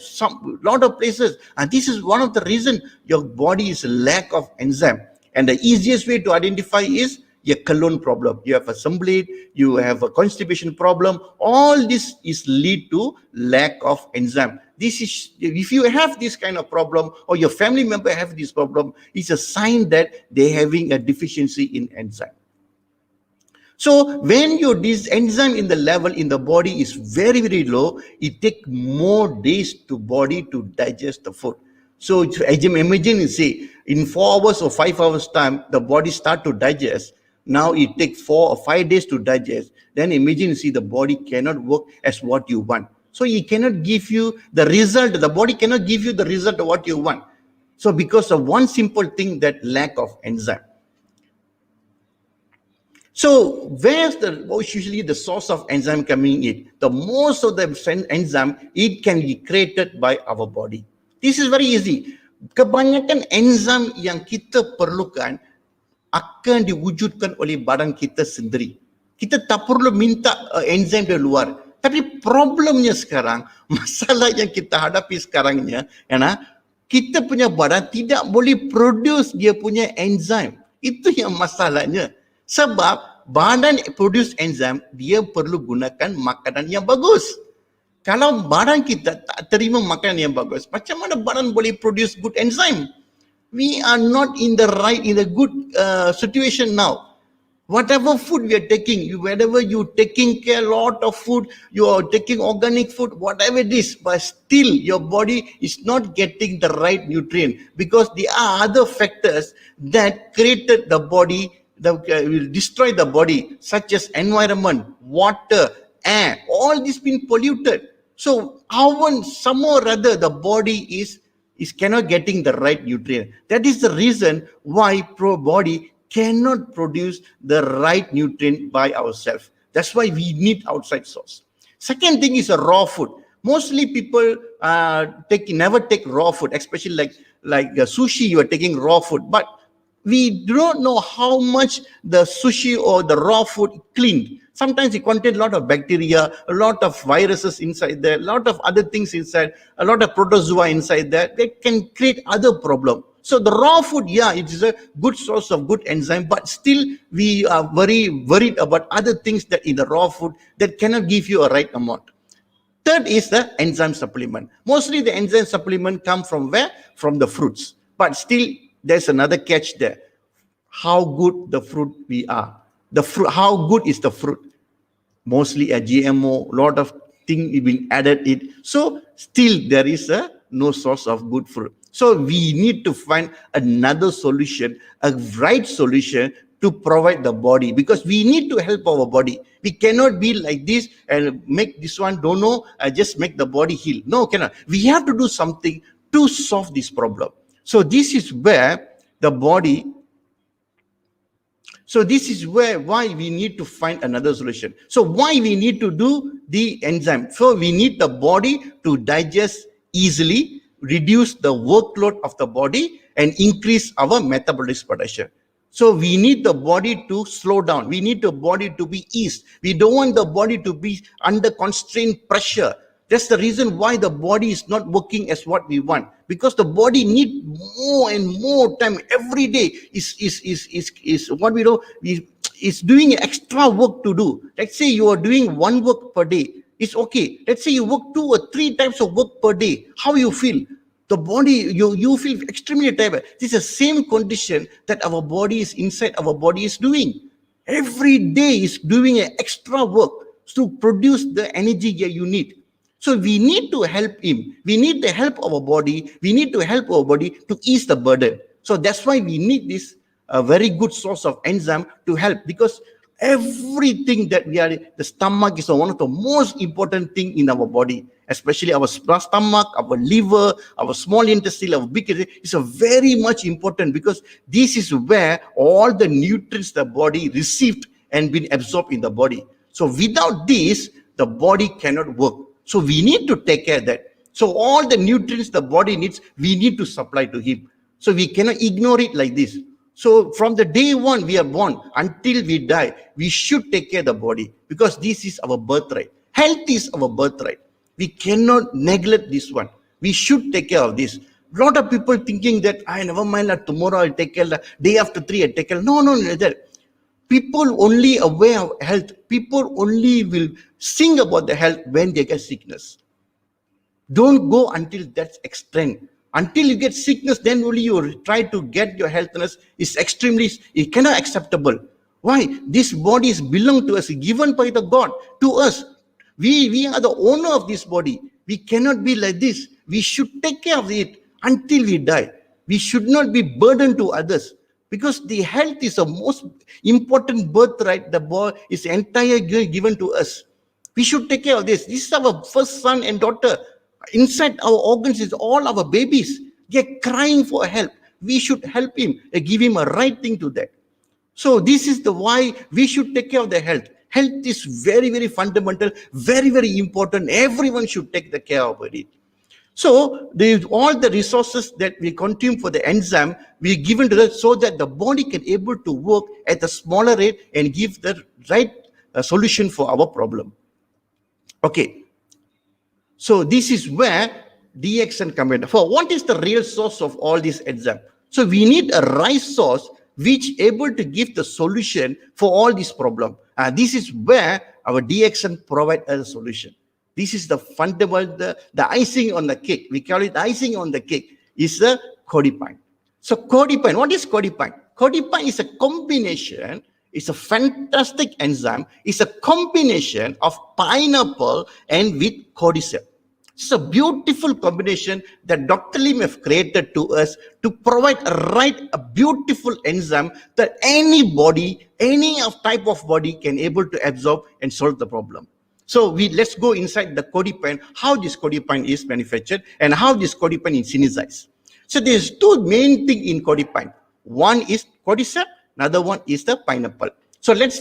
Lot of places. And this is one of the reasons your body is lack of enzyme. And the easiest way to identify is your colon problem. You have a cemblit, you have a constipation problem. All this is lead to lack of enzyme. This is, if you have this kind of problem or your family member have this problem, it's a sign that they're having a deficiency in enzyme. So when this enzyme in the level in the body is very, very low, it takes more days to body to digest the food. So imagine, say, in 4 hours or 5 hours time, the body start to digest. Now it takes 4 or 5 days to digest. Then imagine, see, the body cannot work as what you want. So it cannot give you the result. The body cannot give you the result of what you want. So because of one simple thing, that lack of enzyme. So where's usually the source of enzyme coming in? The most of the enzyme, it can be created by our body. This is very easy. Kebanyakan enzyme yang kita perlukan akan diwujudkan oleh badan kita sendiri. Kita tak perlu minta enzim dari luar. Tapi problemnya sekarang, masalah yang kita hadapi sekarangnya, kita punya badan tidak boleh produce dia punya enzim. Itu yang masalahnya. Sebab badan produce enzim, dia perlu gunakan makanan yang bagus. Kalau badan kita tak terima makanan yang bagus, macam mana badan boleh produce good enzyme? We are not in the good situation now. Whatever food we are taking, whenever you taking care a lot of food, you are taking organic food, whatever it is, but still your body is not getting the right nutrient, because there are other factors that created the body, that will destroy the body, such as environment, water, air, all this been polluted. So somehow or other the body is cannot getting the right nutrient. That is the reason why body cannot produce the right nutrient by ourselves. That's why we need outside source. Second thing is a raw food. Mostly people never take raw food, especially like sushi, you are taking raw food. But we don't know how much the sushi or the raw food cleaned. Sometimes it contains a lot of bacteria, a lot of viruses inside there, a lot of other things inside, a lot of protozoa inside there. They can create other problems. So the raw food, yeah, it is a good source of good enzyme, but still we are very worried about other things that in the raw food that cannot give you a right amount. Third is the enzyme supplement. Mostly the enzyme supplement come from where? From the fruits. But still there's another catch there. How good the fruit we are. The fruit, how good is the fruit? Mostly a GMO, lot of things being added it. So still there is no source of good fruit. So we need to find another solution, a right solution to provide the body, because we need to help our body. We cannot be like this and make this one don't know, just make the body heal. No, cannot. We have to do something to solve this problem. So this is where the body. So this is why we need to find another solution. So why we need to do the enzyme? So we need the body to digest easily, reduce the workload of the body, and increase our metabolism production. So we need the body to slow down. We need the body to be eased. We don't want the body to be under constrained pressure. That's the reason why the body is not working as what we want, because the body need more and more time every day. Is what we do. Is doing extra work to do. Let's say you are doing one work per day. It's okay. Let's say you work 2 or 3 times of work per day. How you feel? The body, you feel extremely tired. This is the same condition that our body is inside. Our body is doing every day is doing an extra work to produce the energy that you need. So we need to help him. We need to help our body. We need to help our body to ease the burden. So that's why we need this very good source of enzyme to help, because everything that we are, the stomach is one of the most important thing in our body, especially our stomach, our liver, our small intestine, our big intestine is a very much important, because this is where all the nutrients the body received and been absorbed in the body. So without this, the body cannot work. So we need to take care of that. So all the nutrients the body needs, we need to supply to him. So we cannot ignore it like this. So from the day one we are born until we die, we should take care of the body, because this is our birthright. Health is our birthright. We cannot neglect this one. We should take care of this. A lot of people thinking that, I never mind, tomorrow I'll take care, day after 3 I'll take care. No, that. People only aware of health. People only will sing about the health when they get sickness. Don't go until that extent. Until you get sickness, then only you try to get your healthiness. Is extremely, it cannot acceptable. Why? This body is belong to us, given by the God to us. We are the owner of this body. We cannot be like this. We should take care of it until we die. We should not be burdened to others, because the health is the most important birthright. The body is entire given to us. We should take care of this. This is our first son and daughter. Inside our organs is all our babies. They're crying for help. We should help him, give him a right thing to that. So this is the why we should take care of the health. Health is very, very fundamental, very, very important. Everyone should take the care of it. So all the resources that we consume for the enzyme, we given to that, so that the body can able to work at a smaller rate and give the right solution for our problem. Okay. So this is where DXN comes in. For what is the real source of all these enzymes? So we need a right source which able to give the solution for all these problems. This is where our DXN provide a solution. This is the fundamental, the icing on the cake. We call it icing on the cake, is the cordypine. So cordypine, what is cordypine? Cordypine is a combination, it's a fantastic enzyme. It's a combination of pineapple and with cordyceps. It's a beautiful combination that Dr. Lim have created to us to provide a beautiful enzyme that any body, any type of body can able to absorb and solve the problem. So let's go inside the cordypine, how this cordypine is manufactured and how this cordypine is synthesized. So there's two main things in cordypine. One is cordyceps, another one is the pineapple. So let's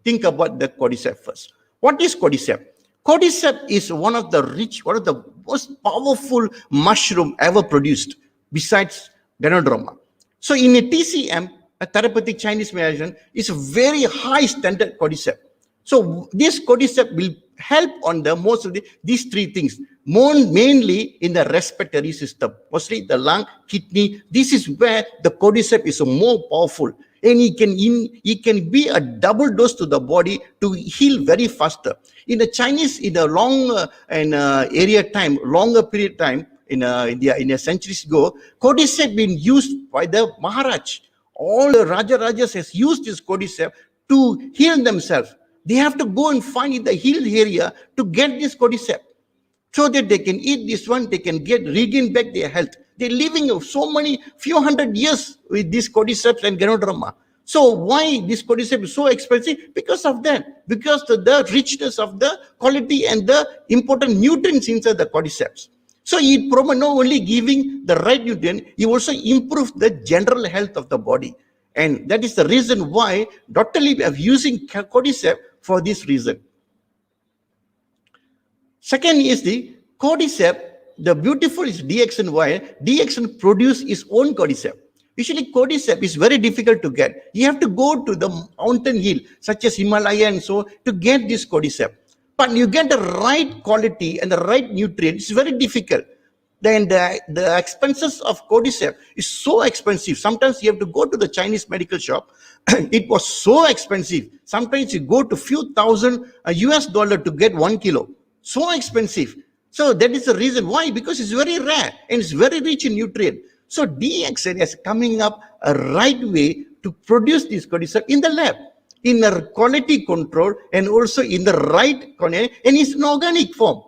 think about the cordyceps first. What is cordyceps? Cordyceps is one of the most powerful mushroom ever produced besides Ganoderma. So in a TCM, a therapeutic Chinese medicine, is a very high standard cordyceps. So this cordyceps will help on the most of these three things, mainly in the respiratory system, mostly the lung, kidney. This is where the cordyceps is more powerful, and it can be a double dose to the body to heal very faster. In the Chinese, in a long longer period time, in a centuries ago, cordyceps been used by the Maharaj. All the Rajas has used this cordyceps to heal themselves. They have to go and find in the healed area to get this cordyceps, so that they can eat this one, they can regain back their health. They're living few hundred years with this cordyceps and Ganoderma. So why this cordyceps is so expensive? Because of that. Because the richness of the quality and the important nutrients inside the cordyceps. So it not only giving the right nutrient, it also improves the general health of the body. And that is the reason why Dr. Lee is using cordyceps for this reason. Second is the cordyceps. The beautiful is DXN. Why? DXN produce its own cordyceps. Usually cordyceps is very difficult to get. You have to go to the mountain hill, such as Himalaya and so, to get this cordyceps. But you get the right quality and the right nutrients, it's very difficult. Then the expenses of cordyceps is so expensive. Sometimes you have to go to the Chinese medical shop. It was so expensive. Sometimes you go to few thousand US dollar to get 1 kilo. So expensive. So that is the reason why, because it's very rare and it's very rich in nutrient. So DXN is coming up a right way to produce this cordyceps in the lab, in a quality control, and also in the right and it's an organic form.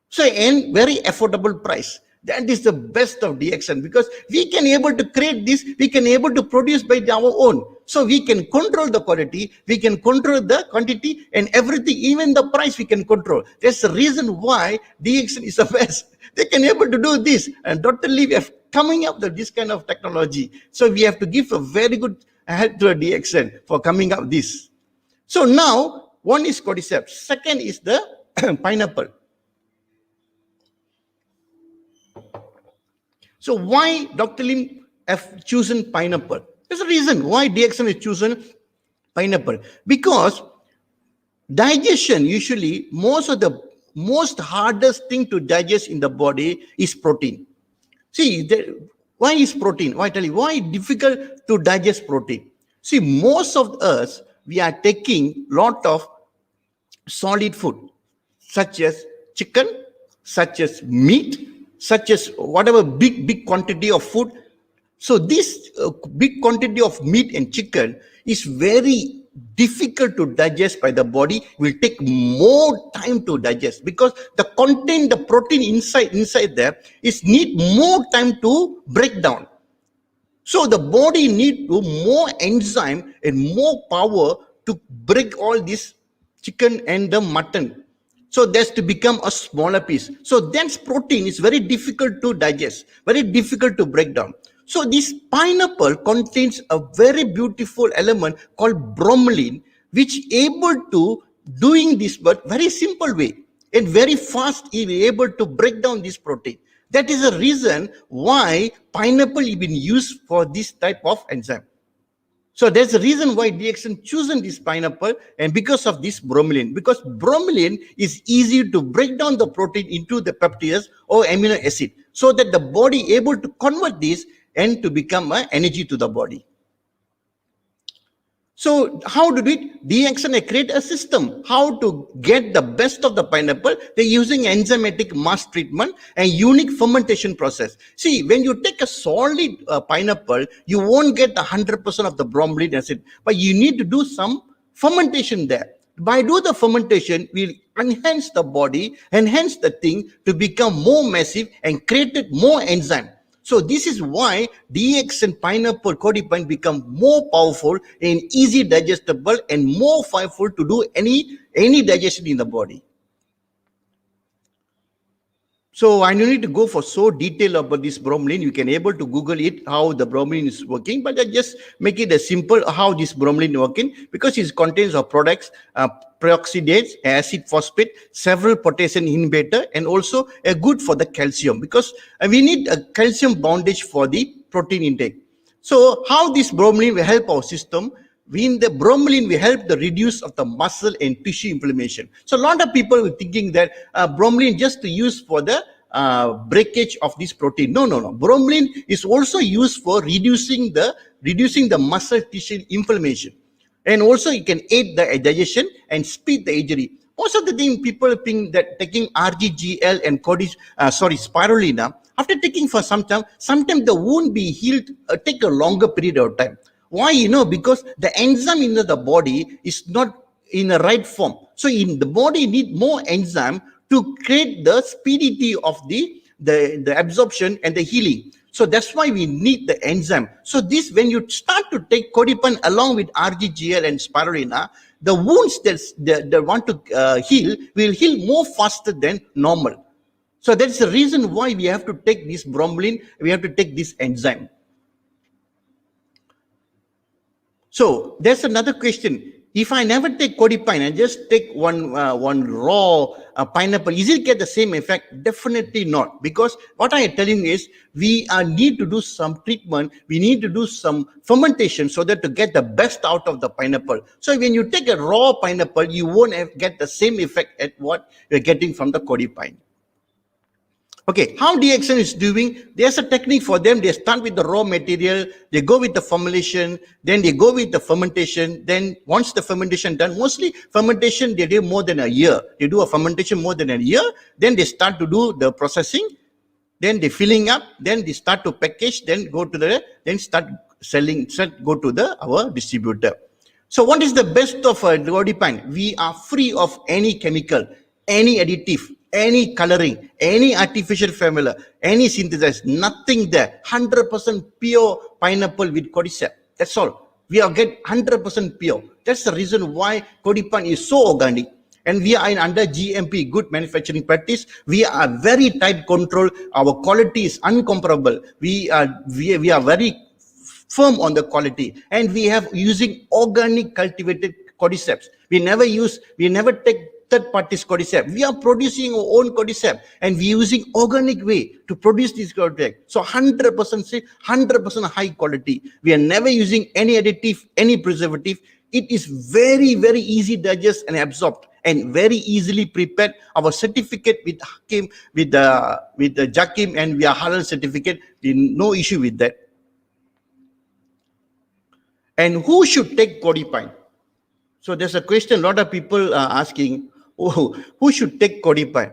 So, and very affordable price. That is the best of DXN, because we can able to create this, we can able to produce by our own. So we can control the quality, we can control the quantity and everything, even the price we can control. That's the reason why DXN is the best. They can able to do this, and Dr. Lee have coming up with this kind of technology. So we have to give a very good help to a DXN for coming up with this. So now, one is cordyceps, second is the pineapple. So why Dr. Lim have chosen pineapple? There's a reason why DXN is chosen pineapple. Because digestion, usually most hardest thing to digest in the body is protein. See, why is protein? Why tell you why difficult to digest protein? See, most of us, we are taking lot of solid food, such as chicken, such as meat, such as whatever big quantity of food. So this big quantity of meat and chicken is very difficult to digest by the body, will take more time to digest, because the content, the protein inside there is need more time to break down. So the body need more enzyme and more power to break all this chicken and the mutton. So that's to become a smaller piece. So that protein is very difficult to digest, very difficult to break down. So this pineapple contains a very beautiful element called bromelain, which able to doing this but very simple way and very fast able to break down this protein. That is the reason why pineapple is been used for this type of enzyme. So there's a reason why DXN chosen this pineapple, and because of this bromelain. Because bromelain is easy to break down the protein into the peptides or amino acid, so that the body able to convert this and to become an energy to the body. So how to do it? DXN create a system how to get the best of the pineapple. They're using enzymatic mass treatment and unique fermentation process. See, when you take a solid pineapple, you won't get 100% of the bromelain acid, but you need to do some fermentation there. By doing the fermentation, we'll enhance the body, enhance the thing to become more massive and create more enzyme. So this is why DXN pineapple cordypine become more powerful and easy digestible and more powerful to do any digestion in the body. So I don't need to go for so detailed about this bromelain. You can able to Google it, how the bromelain is working, but I just make it as simple how this bromelain working, because it contains of products, peroxidase, acid phosphate, several potassium inhibitor, and also a good for the calcium, because we need a calcium bondage for the protein intake. So how this bromelain will help our system? In the bromelain, we help the reduce of the muscle and tissue inflammation. So a lot of people were thinking that bromelain just to use for the breakage of this protein. No. Bromelain is also used for reducing the muscle tissue inflammation, and also it can aid the digestion and speed the injury. Most of the thing people think that taking RGGL and spirulina, after taking for some time, sometimes the wound be healed, take a longer period of time. Why? Because the enzyme in the body is not in the right form. So in the body need more enzyme to create the speedity of the absorption and the healing. So that's why we need the enzyme. So this, when you start to take cordypine along with RGGL and spirulina, the wounds that want to heal will heal more faster than normal. So that's the reason why we have to take this bromelain, we have to take this enzyme. So there's another question. If I never take cordypine and just take one raw pineapple, is it get the same effect? Definitely not. Because what I am telling you is we need to do some treatment. We need to do some fermentation so that to get the best out of the pineapple. So when you take a raw pineapple, you won't get the same effect at what you're getting from the cordypine. Okay, how DXN is doing, there's a technique for them. They start with the raw material, they go with the formulation, then they go with the fermentation. Then once the fermentation done, mostly fermentation, they do more than a year. They do a fermentation more than a year. Then they start to do the processing. Then they filling up. Then they start to package. Then go to then start selling, go to our distributor. So what is the best of cordypine? We are free of any chemical, any additive, any coloring, any artificial formula, any synthesizer, nothing there. 100% pure pineapple with cordyceps. That's all. We are get 100% pure. That's the reason why cordypine is so organic. And we are under GMP, good manufacturing practice. We are very tight control. Our quality is incomparable. We are very firm on the quality, and we have using organic cultivated cordyceps. We never take third parties cordyceps. We are producing our own cordyceps, and we using organic way to produce this cordyceps. So 100% safe, 100% high quality. We are never using any additive, any preservative. It is very, very easy to digest and absorbed, and very easily prepared. Our certificate with Hakim, with the Jakim, and we are halal certificate. No issue with that. And who should take cordypine? So there's a question a lot of people are asking, oh, who should take cordypine?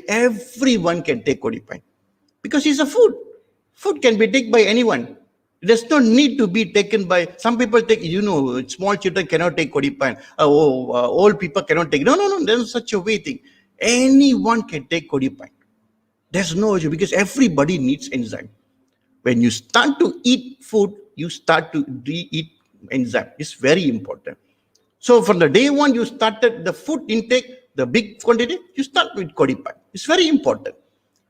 Everyone can take cordypine because it's a food. Food can be taken by anyone. It does not need to be taken by, some people take, small children cannot take cordypine. Old people cannot take. No, there's such a way thing. Anyone can take cordypine. There's no issue because everybody needs enzyme. When you start to eat food, you start to eat enzyme. It's very important. So from the day one you started the food intake, the big quantity, you start with cordypine. It's very important.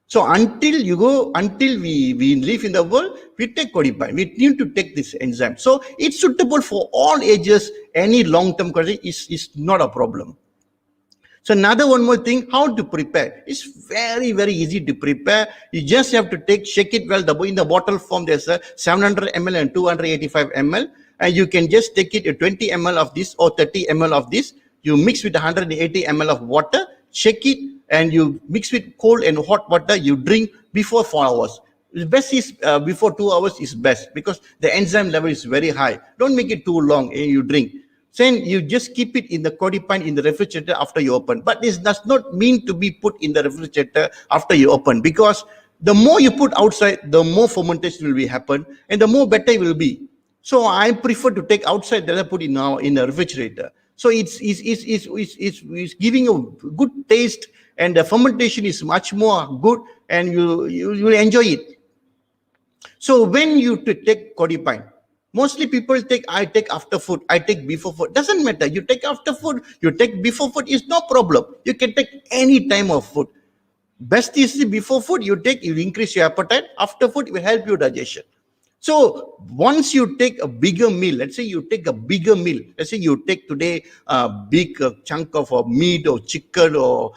So until we live in the world, we take cordypine. We need to take this enzyme. So it's suitable for all ages. Any long-term condition is not a problem. So another one more thing, how to prepare. It's very, very easy to prepare. You just have to shake it well. In the bottle form, there's a 700 ml and 285 ml. And you can just take it 20 ml of this or 30 ml of this. You mix with 180 ml of water, shake it, and you mix with cold and hot water. You drink before 4 hours. The best is before 2 hours is best because the enzyme level is very high. Don't make it too long and you drink. Then you just keep it in the cordypine in the refrigerator after you open. But this does not mean to be put in the refrigerator after you open, because the more you put outside, the more fermentation will happen and the more better it will be. So I prefer to take outside than I put in now in the refrigerator. So it's giving a good taste, and the fermentation is much more good, and you will enjoy it. So when you take cordypine, mostly people I take after food, I take before food. Doesn't matter. You take after food, you take before food, is no problem. You can take any time of food. Best is before food, you increase your appetite. After food, it will help you digestion. So once you take a bigger meal, let's say you take a bigger meal, let's say you take today a big chunk of meat or chicken or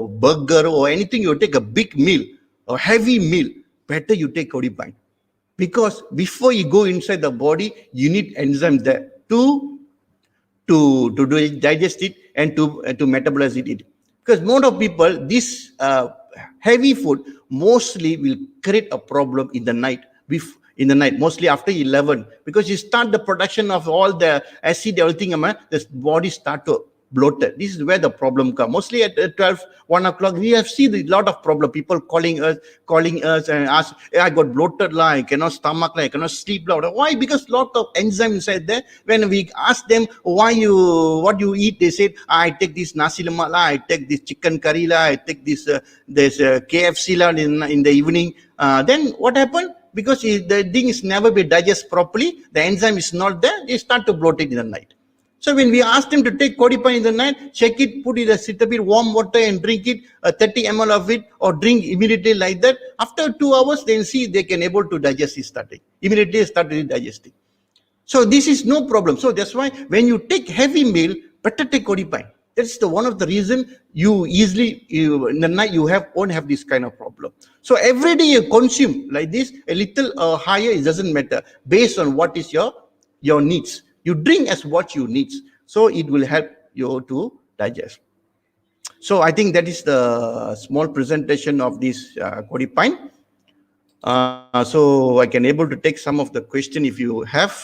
burger or anything, you take a big meal, a heavy meal, better you take cordypine. Because before you go inside the body, you need enzymes there to digest it and to metabolize it. Because most of people, this heavy food mostly will create a problem in the night. Mostly after 11, because you start the production of all the acid, everything, the body start to bloated. This is where the problem comes. Mostly at 12, 1 o'clock, we have seen a lot of problem. People calling us and ask, hey, I got bloated, I cannot stomach, I cannot sleep. Why? Because lot of enzyme inside there. When we ask them what you eat, they said, I take this nasi lemak, I take this chicken curry, I take this KFC in the evening. Then what happened? Because the thing is never be digested properly, the enzyme is not there, they start to bloat it in the night. So when we ask them to take cordypine in the night, shake it, put it a bit warm water and drink it, 30 ml of it, or drink immediately like that. After 2 hours, they see they can able to digest it starting. Immediately start digesting. So this is no problem. So that's why when you take heavy meal, better take Cordypine. That's the one of the reason you easily in the night you won't have this kind of problem. So every day you consume like this, a little higher, it doesn't matter based on what is your needs. You drink as what you need, so it will help you to digest. So I think that is the small presentation of this Cordypine. So I can able to take some of the question if you have.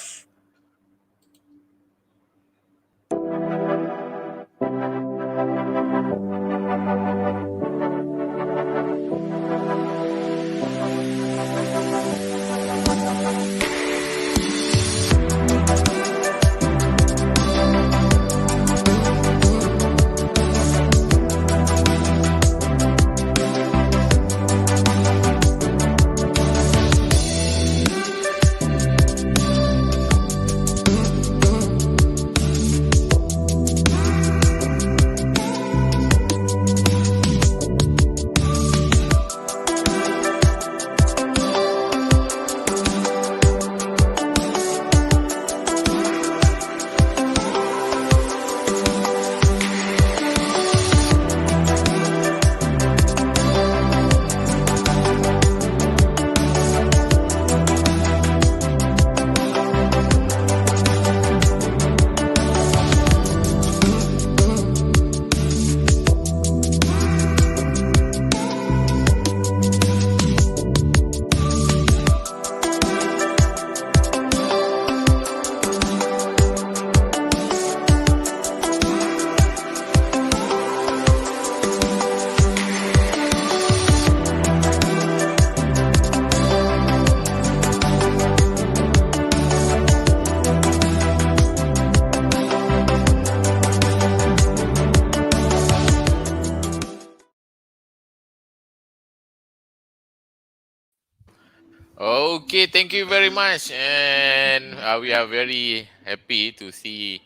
Okay, thank you very much, and we are very happy to see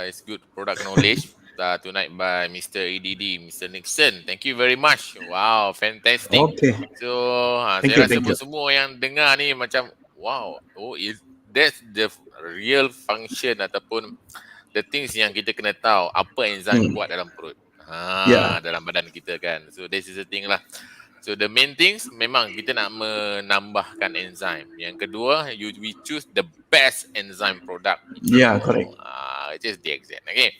it's good product knowledge tonight by Mr. EDD, Mr. Nixon. Thank you very much. Wow, fantastic. Okay. So, Thank saya you. rasa Thank you. semua yang dengar ni macam wow, that's the real function ataupun the things yang kita kena tahu apa enzim Hmm. buat dalam perut. Yeah. Dalam badan kita kan. So this is the thing lah. So the main things memang kita nak menambahkan enzim. Yang kedua, we choose the best enzyme product. Yeah. Correct. It is DXN. Okay.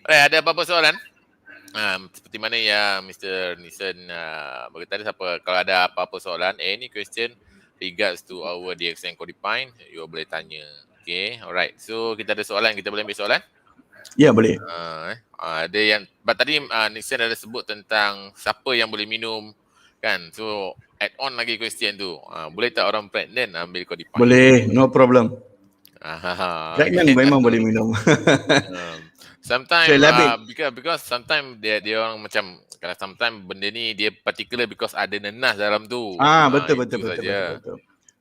Alright, ada apa-apa soalan? Seperti mana yang Mr. Nixon berkata siapa kalau ada apa-apa soalan, any question regards to our DXN Cordypine, you boleh tanya. Okay, alright. So kita ada soalan, kita boleh ambil soalan? Ya, boleh. Ada yang tadi Nixon ada sebut tentang siapa yang boleh minum kan. So add on lagi question tu. Boleh tak orang pregnant ambil Cordypine? Boleh, no problem. Pregnant Okay. memang boleh minum. Sometimes So, elaborate. because sometimes dia orang macam kalau sometimes benda ni dia particular because ada nenas dalam tu. Betul. Saja.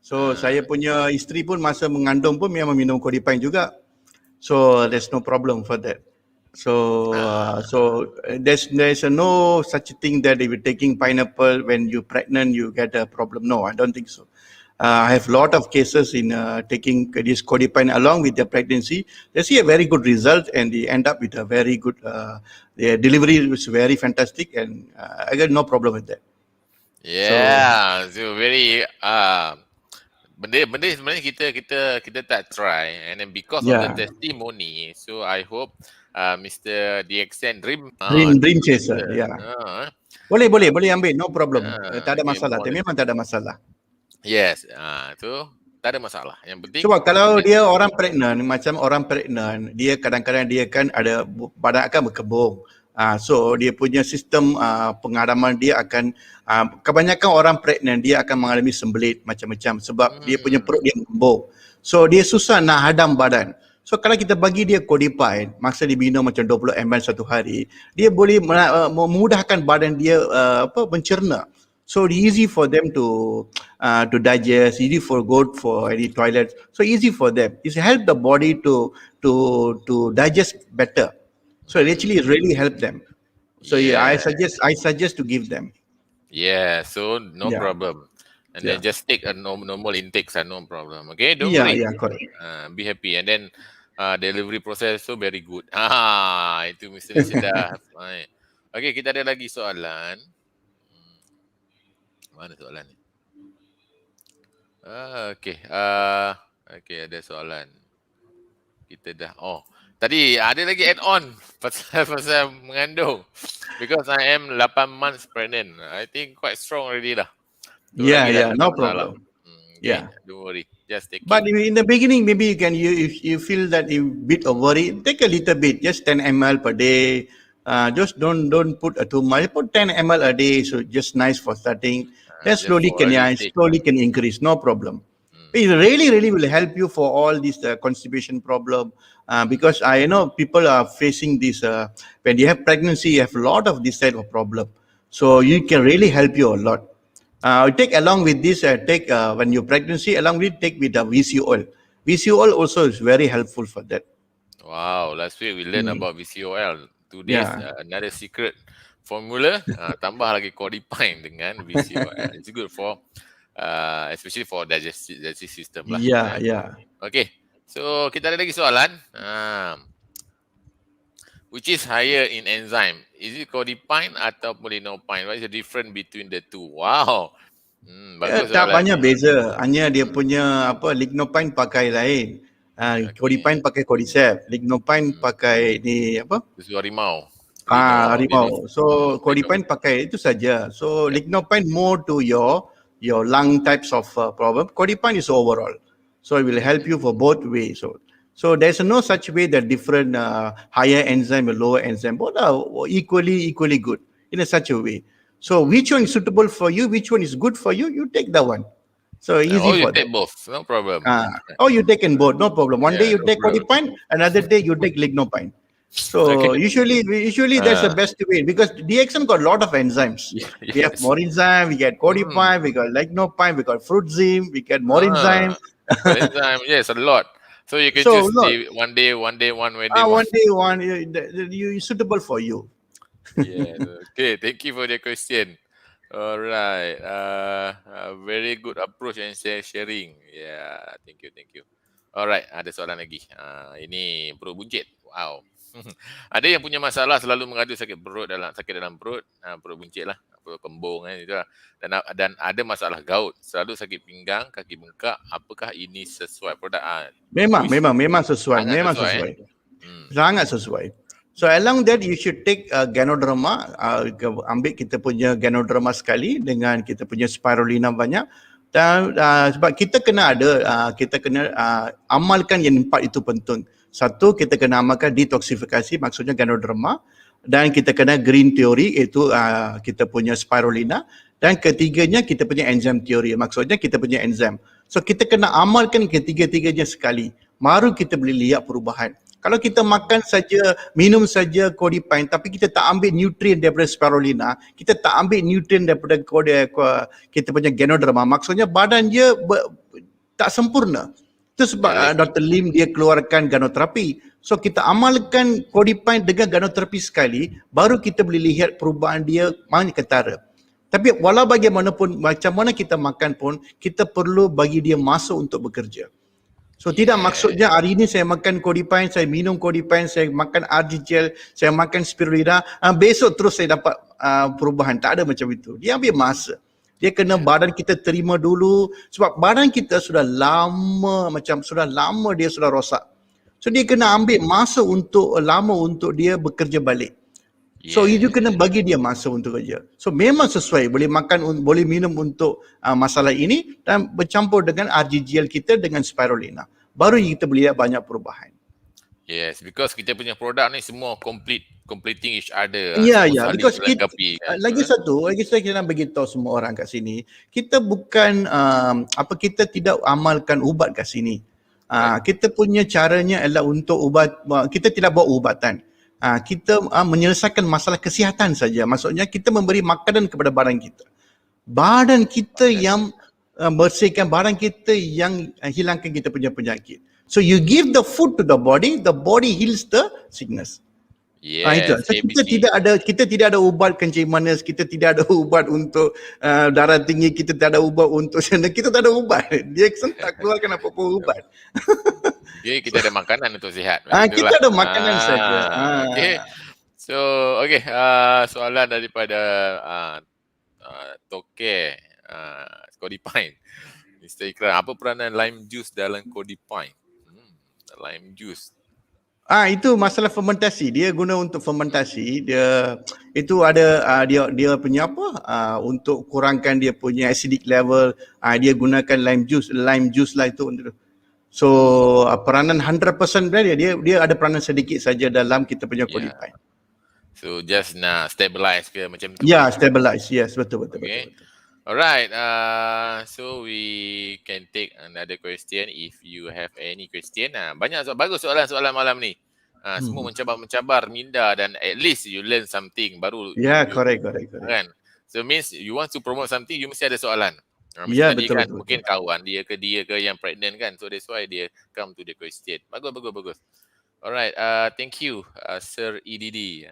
So saya punya isteri pun masa mengandung pun memang minum Cordypine juga. So there's no problem for that. So there's no such thing that if you're taking pineapple when you're pregnant you get a problem. No, I don't think so. I have a lot of cases in taking this Cordypine along with their pregnancy. They see a very good result and they end up with a very good, their delivery was very fantastic and I got no problem with that. Yeah, so very benda sebenarnya kita tak try and then because of the testimony, so I hope Mr. DXN Dream chaser, boleh ambil, no problem. Tak ada masalah, memang tak ada masalah. Yes, tu tak ada masalah. Yang penting sebab kalau dia orang pregnant, macam orang pregnant, dia kadang-kadang dia kan ada badan akan berkembung. So dia punya sistem pengadaman dia akan kebanyakan orang pregnant dia akan mengalami sembelit macam-macam sebab dia punya perut dia kembung. So dia susah nak hadam badan. So kalau kita bagi dia Cordypine, masa dia minum macam 20 ml satu hari, dia boleh memudahkan badan dia mencerna. So easy for them to digest, easy for go for any toilet. So easy for them. It's help the body to digest better. So it actually really help them. So I suggest to give them. Yeah, so no problem. and then Yeah. just take a normal intake, no problem. Okay, don't Yeah, worry. yeah, correct. Be happy, and then delivery process so very good. Itu mesti sudah. Okay, kita ada lagi soalan. Hmm, Mana soalan ni? Okay. Okay, ada soalan. Kita dah. Tadi ada lagi add on pasal mengandung. Because I am 8 months pregnant. I think quite strong already lah. Tu Yeah, lagi dah yeah, tak ada no masalah. problem. Okay, Yeah. don't worry. Just take But it. in the beginning, maybe you can, if you feel that you bit of worry, take a little bit, just 10 ml per day. Just don't put too much. Put 10 ml a day, so just nice for starting. Then Just slowly for can, early yeah, stage. slowly can increase, no problem. It really, really will help you for all this constipation problem. Because I know people are facing this, when you have pregnancy, you have a lot of this type of problem. So you can really help you a lot. Take along with this, take when you're pregnancy, along with take with the VC oil. VC oil also is very helpful for that. Wow, last week we learned about VCOL. Today's Yeah, another secret formula. Tambah lagi Cordypine dengan VCOL. It's good for, especially for digestive system lah. yeah, yeah. Okay, so kita ada lagi soalan. Which is higher in enzyme? Is it Cordypine ataupun Linopine? What is the difference between the two? Wow, bagus Tak soalan. banyak beza. Hanya dia punya lignopine pakai lain. Cordypine pakai cordyceps. Lignopine pakai ni apa? Susu harimau. Harimau. So cordypine pakai itu saja. So lignopine more to your lung types of problem. Cordypine is overall. So it will help you for both ways. So there's no such way that different higher enzyme or lower enzyme, both are equally good in such a way. So which one is suitable for you, which one is good for you, you take that one. So easy You for that. take both, no problem. You take in both, no problem. One day you no take problem. cordypine, another day you take lignopine. So Okay. usually that's the best way, because DXN got a lot of enzymes. We have Yes. morinzyme, we get cordypine, we got lignopine, we got fruitzyme, we get morinzyme. Enzyme, yes, a lot. So you can So, choose lot. one day, one day, one. One day one you suitable for you. Yes. Okay, thank you for the question. Alright. Very good approach and sharing. Yeah, thank you. Alright, ada soalan lagi. Ini perut buncit. Wow. Ada yang punya masalah selalu mengadu sakit dalam perut, perut buncit lah, perut kembung itulah. Dan ada masalah gout, selalu sakit pinggang, kaki bengkak. Apakah ini sesuai produk? Memang sesuai. Sangat Memang sesuai, sesuai. Sangat sesuai. So along that you should take Ganoderma, ambil kita punya Ganoderma sekali dengan kita punya spirulina banyak. Dan sebab kita kena amalkan yang 4 itu penting. Satu, kita kena amalkan detoksifikasi, maksudnya Ganoderma, dan kita kena green theory, iaitu kita punya spirulina, dan ketiganya kita punya enzim teori, maksudnya kita punya enzim. So kita kena amalkan ketiga-tiganya sekali, baru kita boleh lihat perubahan. Kalau kita makan saja, minum saja Cordypine, tapi kita tak ambil nutrien daripada spirulina, kita tak ambil nutrien daripada kita punya Ganoderma, maksudnya badan dia tak sempurna. Itu sebab Dr. Lim dia keluarkan ganoterapi. So kita amalkan Cordypine dengan ganoterapi sekali, baru kita boleh lihat perubahan dia mana ketara. Tapi walau bagaimanapun, macam mana kita makan pun, kita perlu bagi dia masa untuk bekerja. So tidak maksudnya hari ini saya makan Cordypine, saya minum Cordypine, saya makan RG gel, saya makan spirulina, besok terus saya dapat perubahan. Tak ada macam itu. Dia ambil masa. Dia kena badan kita terima dulu, sebab badan kita sudah lama dia sudah rosak. So dia kena ambil masa lama untuk dia bekerja balik. So you kena bagi dia masa untuk kerja. So memang sesuai, boleh makan, boleh minum untuk masalah ini dan bercampur dengan RGGL kita dengan spirulina. Baru kita boleh lihat banyak perubahan. Yes, because kita punya produk ni semua completing each other. Ya, because kita, kan? lagi satu kita nak bagi tahu semua orang kat sini, kita bukan kita tidak amalkan ubat kat sini. Kita punya caranya adalah untuk ubat, kita tidak buat ubatan. Kita menyelesaikan masalah kesihatan saja. Maksudnya kita memberi makanan kepada badan kita. Badan kita yang bersihkan, badan kita yang hilangkan kita punya penyakit. So you give the food to the body heals the sickness. Itu. Yes, So ABC. kita tidak ada ubat kencing manis, kita tidak ada ubat untuk darah tinggi, kita tidak ada ubat untuk kita tak ada ubat. Dia tak keluarkan apa-apa ubat. Okay, kita ada makanan untuk sihat. Macam Kita itulah. ada makanan saja. Okay. So, okay. Soalan daripada Toke Cordypine. Mr. Ikram, apa peranan lime juice dalam Cordypine? Lime juice. Itu masalah fermentasi. Dia guna untuk fermentasi. Dia itu ada dia punya apa? Untuk kurangkan dia punya acidic level. Dia gunakan lime juice lah itu untuk. So peranan 100% dia ada peranan sedikit saja dalam kita punya Yeah. Cordypine. So just nak stabilize ke macam tu? Ya, stabilize. Yes, betul. Okay. Alright. So we can take another question if you have any question. Banyak bagus soalan-soalan malam ni. Semua mencabar minda dan at least you learn something baru. Ya, correct. Kan? So means you want to promote something, you mesti ada soalan. Mesti Ya, tadi betul. mungkin kawan dia ke yang pregnant kan. So that's why dia come to the question. Bagus. Alright, thank you, Sir EDD.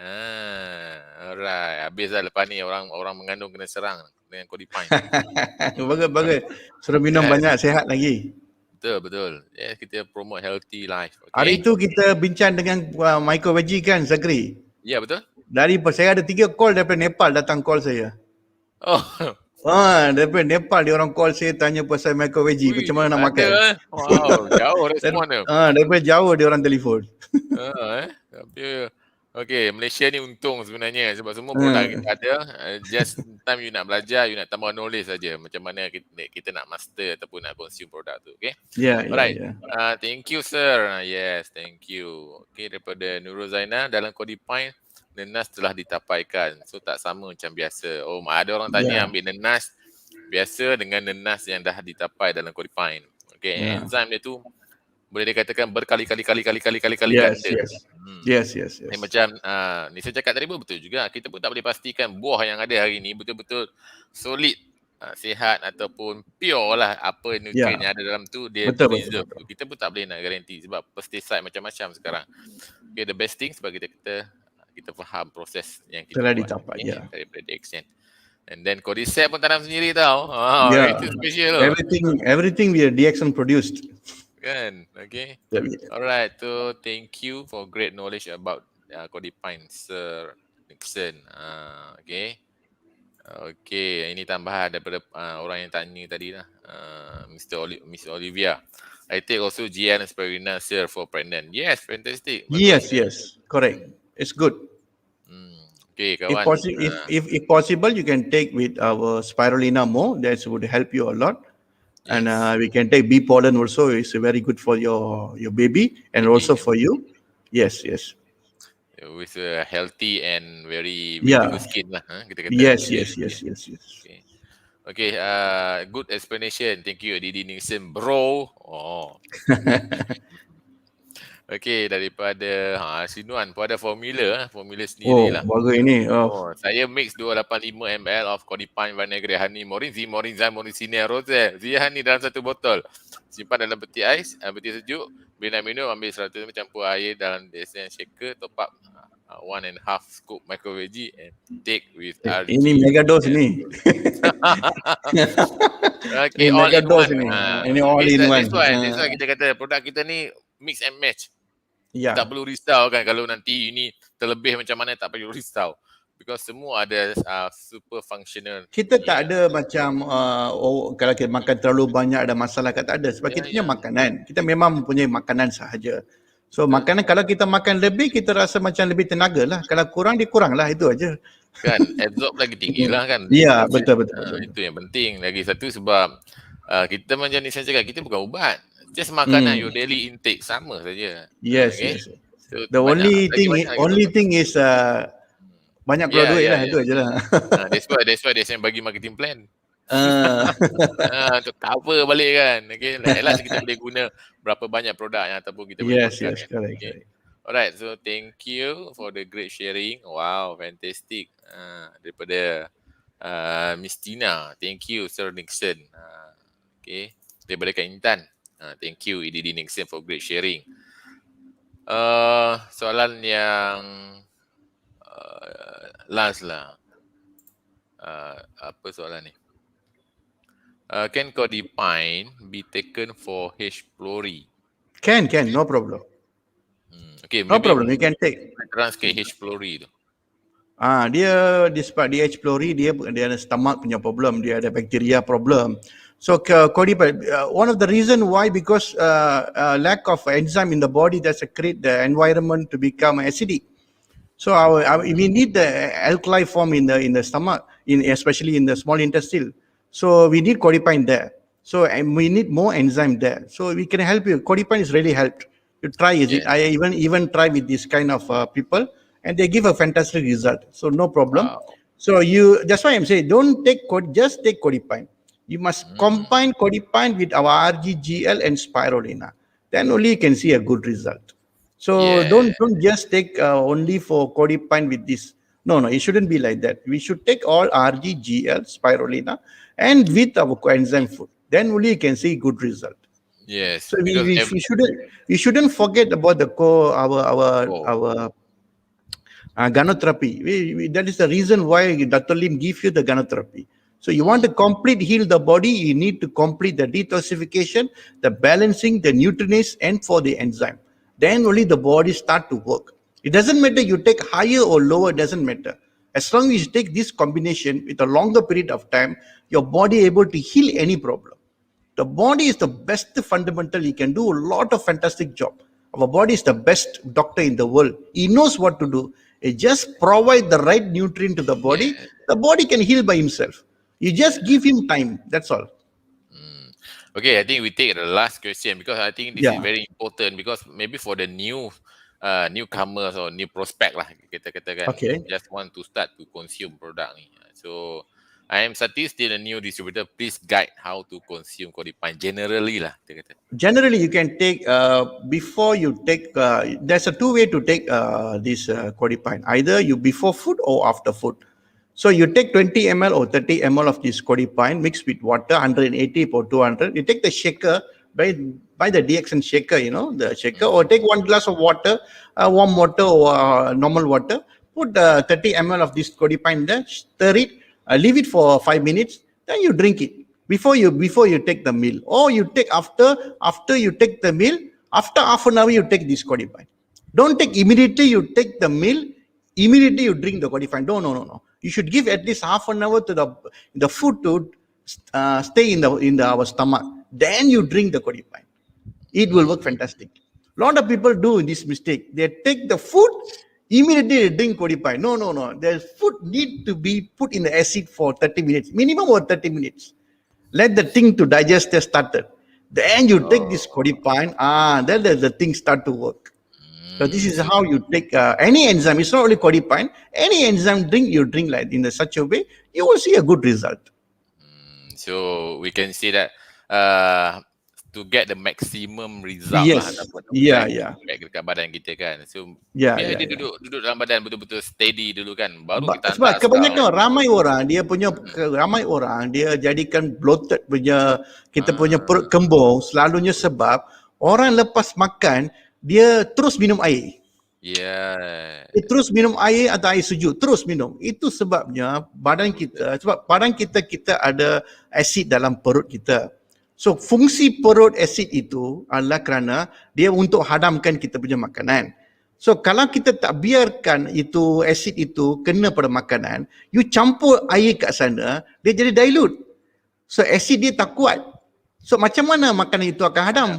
Alright, habis dah lepas ni orang mengandung kena serang dengan Cordypine. Bagus. Suruh minum banyak, sehat lagi. Betul. Yeah, kita promote healthy life. Okay? Hari itu kita bincang dengan Michael Veggie kan, Zagri? Ya, betul. Saya ada 3 call daripada Nepal datang call saya. Oh. Daripada Nepal dia orang call saya tanya pasal Michael Veggie, macam mana nak makan. Wow, jauh respon dia. Daripada jauh dia orang telefon. Tapi okay, Malaysia ni untung sebenarnya sebab semua produk kita ada. Just time you nak belajar, you nak tambah knowledge saja macam mana kita nak master ataupun nak consume produk tu. Okay. Alright. Thank you, sir. Yes, thank you. Okay, daripada Nurul Zainal, dalam Cordypine nenas telah ditapaikan. So tak sama macam biasa. Oh, ada orang tanya ambil nenas biasa dengan nenas yang dah ditapai dalam Cordypine. Okay, enzim dia tu boleh dikatakan berkali-kali ganda. Yes. Macam ni saya cakap tadi pun betul juga. Kita pun tak boleh pastikan buah yang ada hari ni betul-betul solid, sihat ataupun pure lah apa nutrien yang ada dalam tu dia preserve. Betul. Kita pun tak boleh nak garanti sebab pesticide macam-macam sekarang. Okay, the best thing sebab kita faham proses yang kita telah buat ditapai, daripada DXN. And then cordyceps pun tanam sendiri tau. Itu special loh. Everything we are DXN produced. Kan, okay. Alright, so thank you for great knowledge about Cordypine, Sir Nixon. Okay. Okay, ini tambahan daripada orang yang tanya tadi lah. Miss Olivia. I take also GN Aspirina, sir, for pregnant. Yes, fantastic. Yes, correct. It's good. Okay, kawan. If possible, you can take with our spirulina more. That would help you a lot. Yes. And we can take bee pollen also. It's very good for your baby and also for you. Yes. With a healthy and very beautiful skin lah. Kita kata. Yes. Okay, good explanation. Thank you, EDD Nixon, bro. Okay, daripada Sinuan pun ada formula sendiri lah. Bagus ini. Saya mix 285 ml of Cordypine vinaigrette honey morinzine rose Zia honey dalam satu botol. Simpan dalam peti ais, peti sejuk. Bila nak minum, ambil 100 ml campur air dalam DXN shaker, top up 1.5 scoop micro veggie and take with RG. Ini mega dose ni. Okay, all in one. Ini all in one. That's why kita kata produk kita ni mix and match. Tak perlu risau kan kalau nanti ini terlebih macam mana, tak perlu risau. Because semua ada super functional. Kita tak ada macam kalau kita makan terlalu banyak ada masalah, tak ada. Sebab kita punya makanan. Kita memang mempunyai makanan sahaja. So makanan kalau kita makan lebih, kita rasa macam lebih tenaga lah. Kalau kurang, dia kurang lah. Itu aja. Kan, absorb lagi tinggi lah kan. Ya, betul. Itu yang penting. Lagi satu sebab kita macam ni saya cakap, kita bukan ubat. Just makanan your daily intake sama saja. Yes. So, the only thing is banyak keluar duit lah. Itu aja lah. That's why dia bagi marketing plan. Untuk cover balik kan. Okay. Last kita boleh guna berapa banyak produk yang ataupun kita boleh pakai. Yes, correct. Alright, so thank you for the great sharing. Wow, fantastic. Daripada Miss Tina. Thank you, Sir Nixon. Okay. Daripada Kak Intan. Thank you, EDD Nixon, for great sharing. Soalan yang last lah. Apa soalan ni? Can Cordypine be taken for H. pylori? Can, no problem. Okay, No maybe problem, you can take. terang sikit H. pylori tu. Dia disebab dia H. pylori, dia ada stomach punya problem, dia ada bacteria problem. So Cordypine, one of the reason why, because lack of enzyme in the body, that's a create the environment to become acidic. So we need the alkali form in the stomach, especially in the small intestine. So we need Cordypine there. So and we need more enzyme there. So we can help you. Cordypine is really helped. You try is it? Yes. I even try with this kind of people, and they give a fantastic result. So no problem. Wow. So that's why I'm saying don't take just take Cordypine. You must combine Cordypine with our RGGL and spirulina. Then only you can see a good result. So Yeah. don't just take only for Cordypine with this. No, it shouldn't be like that. We should take all RG, GL, spirulina, and with our coenzyme food. Then only you can see good result. Yes. So Because we shouldn't forget about the oh, gynotherapy. That is the reason why Dr. Lim give you the gynotherapy. So you want to complete heal the body, you need to complete the detoxification, the balancing, the nutrients, and for the enzyme. Then only the body start to work. It doesn't matter you take higher or lower, doesn't matter. As long as you take this combination with a longer period of time, your body able to heal any problem. The body is the best fundamental. He can do a lot of fantastic job. Our body is the best doctor in the world. He knows what to do. He just provide the right nutrient to the body. yeah. The body can heal by himself. You just Yeah. give him time. That's all. Okay, I think we take the last question because I think this is Yeah. very important because maybe for the newcomers or new prospect lah kita katakan Okay. just want to start to consume product ni. So I am Sati, still a new distributor. Please guide how to consume Cordypine generally lah kita kata. Generally, you can take before you take. There's a two way to take this Cordypine. Either you before food or after food. So you take 20 ml or 30 ml of this Cordypine mixed with water, 180 or 200. You take the shaker by the DXN shaker, the shaker, or take 1 glass of water, warm water or normal water. Put 30 ml of this Cordypine there, stir it, leave it for 5 minutes. Then you drink it before you take the meal, or you take after you take the meal. After half an hour you take this Cordypine. Don't take immediately you take the meal, immediately you drink the Cordypine. No. You should give at least half an hour to the food to stay in our stomach. Then you drink the Cordypine. It will work fantastic. A lot of people do this mistake. They take the food, immediately they drink Cordypine. No. The food need to be put in the acid for 30 minutes, minimum or 30 minutes. Let the thing to digest has started. Then you take this Oh. Cordypine, then the thing start to work. So this is So how you take any enzyme. It's not only Cordypine. Any enzyme drink, you drink like in such a way, you will see a good result. so we can say that uh, to get the maximum result lah Yes. ataupun Yeah, effect yeah. dekat badan kita kan. So Yeah, biar yeah, dia yeah. duduk dalam badan betul-betul steady dulu kan. Baru kita Sebab hantar kebanyakan scalp. ramai orang dia jadikan bloated punya, kita punya perut Ah, kembung selalunya sebab orang lepas makan dia terus minum air. yeah. Dia terus minum air atau air sejuk, terus minum. Itu sebabnya sebab badan kita ada asid dalam perut kita. So fungsi perut asid itu adalah kerana dia untuk hadamkan kita punya makanan. So kalau kita tak biarkan itu asid itu kena pada makanan, you campur air kat sana, dia jadi dilute. So asid dia tak kuat. So macam mana makanan itu akan hadam?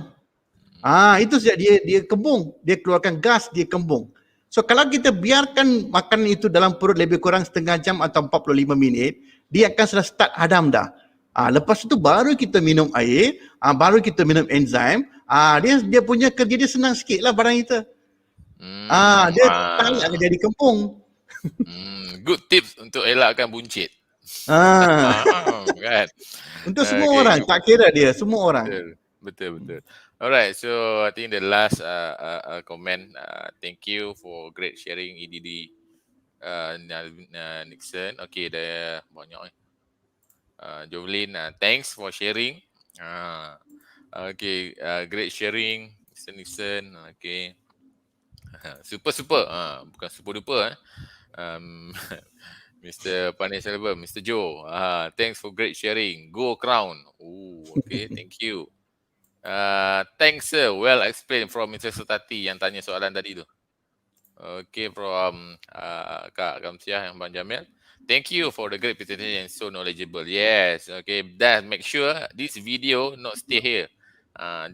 Itu sebab dia kembung, dia keluarkan gas, dia kembung. So kalau kita biarkan makanan itu dalam perut lebih kurang setengah jam atau 45 minit, dia akan sudah start hadam dah. Lepas itu baru kita minum air, baru kita minum enzim. Dia punya kerja dia senang sikit lah barang kita. Dia tak akan jadi kembung. Good tips untuk elakkan buncit. Ah, Kan. untuk semua Okay, orang, tak kira dia, semua orang. betul. Alright, so I think the last comment. Thank you for great sharing, EDD Nixon. Okay, dah banyak. Jovelyn, thanks for sharing. Okay, great sharing, Mr. Nixon. Okay, super. Bukan super duper. Um, Mr. Panis Album, Mr. Joe. Thanks for great sharing. Go Crown. Oh, okay. Thank you. Thanks sir. Well explained from Mr. Sutati yang tanya soalan tadi tu. Okay, from Kak Kamsiah and Bang Jamil. Thank you for the great presentation and so knowledgeable. Yes, okay. That make sure this video not stay here.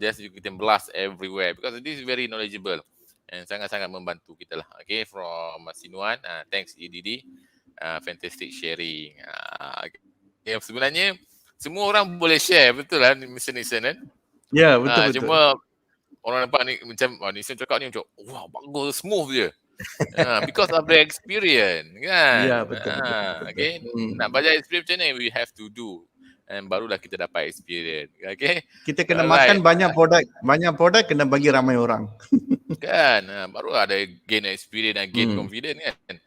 Just you can blast everywhere because this is very knowledgeable and sangat-sangat membantu kita lah. Okay, from Sinuan. Thanks EDD. Fantastic sharing. Okay, sebenarnya semua orang boleh share, betul lah Mr. Nixon kan? Ya, betul-betul. Cuma orang nampak ni macam Nixon cakap ni macam wah bagus smooth je. Because of the experience kan. Ya, betul-betul. Okay. Nak belajar experience macam ni we have to do. And barulah kita dapat experience. Okay. Kita kena makan banyak produk kena bagi ramai orang. Kan. Baru ada gain experience dan gain confidence kan.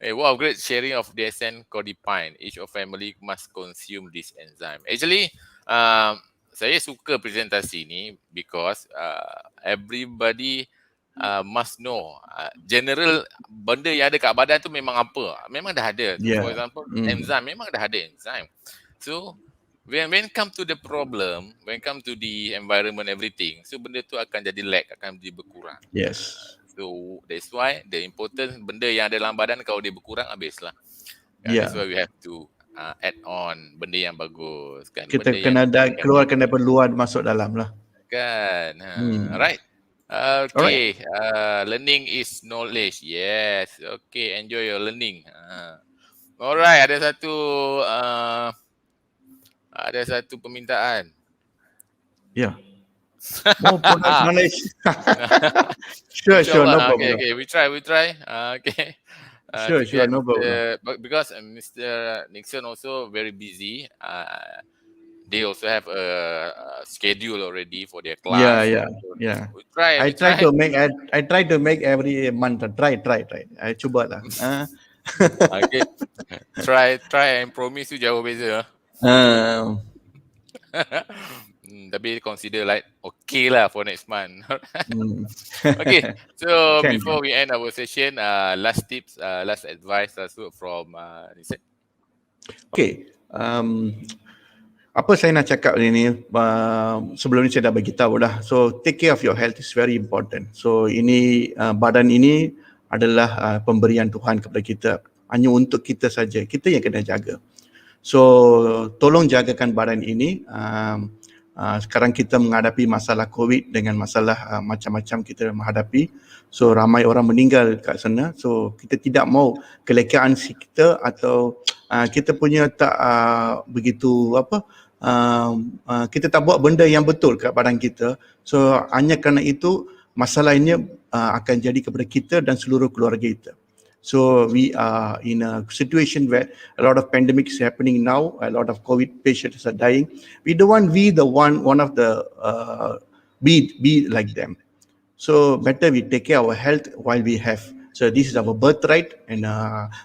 Wow, great sharing of DXN Cordypine. Each of family must consume this enzyme. Actually, saya suka presentasi ni because everybody must know general benda yang ada kat badan tu memang apa. Memang dah ada. Yeah. For example, enzyme memang dah ada enzyme. So when come to the problem, when come to the environment everything, so benda tu akan jadi lag, akan jadi berkurang. Yes. So that's why the important benda yang ada dalam badan kalau dia berkurang habislah. Yeah. That's why we have to add on benda yang bagus kan. Kita benda kena keluarkan daripada luar masuk dalam lah. Kan. Right. Okay. Learning is knowledge. Yes. Okay. Enjoy your learning. Alright. Ada satu permintaan. Yeah. More product knowledge. Sure, no problem. Okay, we try. Okay. Sure, no problem. Because Mr. Nixon also very busy. They also have a schedule already for their class. Yeah. We try. I try to make every month. Try. I cuba lah. Okay. Try and promise you jauh beza. Tapi consider like okay lah for next month. Okay, so before we end our session, last tips, last advice also from Nixon. Okay, apa saya nak cakap ni sebelum ni saya dah bagi tahu dah. So take care of your health is very important. So ini badan ini adalah pemberian Tuhan kepada kita, hanya untuk kita saja. Kita yang kena jaga. So tolong jagakan badan ini. Sekarang kita menghadapi masalah COVID dengan masalah macam-macam kita menghadapi. So ramai orang meninggal kat sana. So kita tidak mau kelekaan kita atau kita punya tak begitu kita tak buat benda yang betul kat badan kita. So hanya kerana itu masalah ini akan jadi kepada kita dan seluruh keluarga kita. So we are in a situation where a lot of pandemics happening now, a lot of COVID patients are dying. We don't want we the one of the be like them. So better we take care of our health while we have. So this is our birthright, and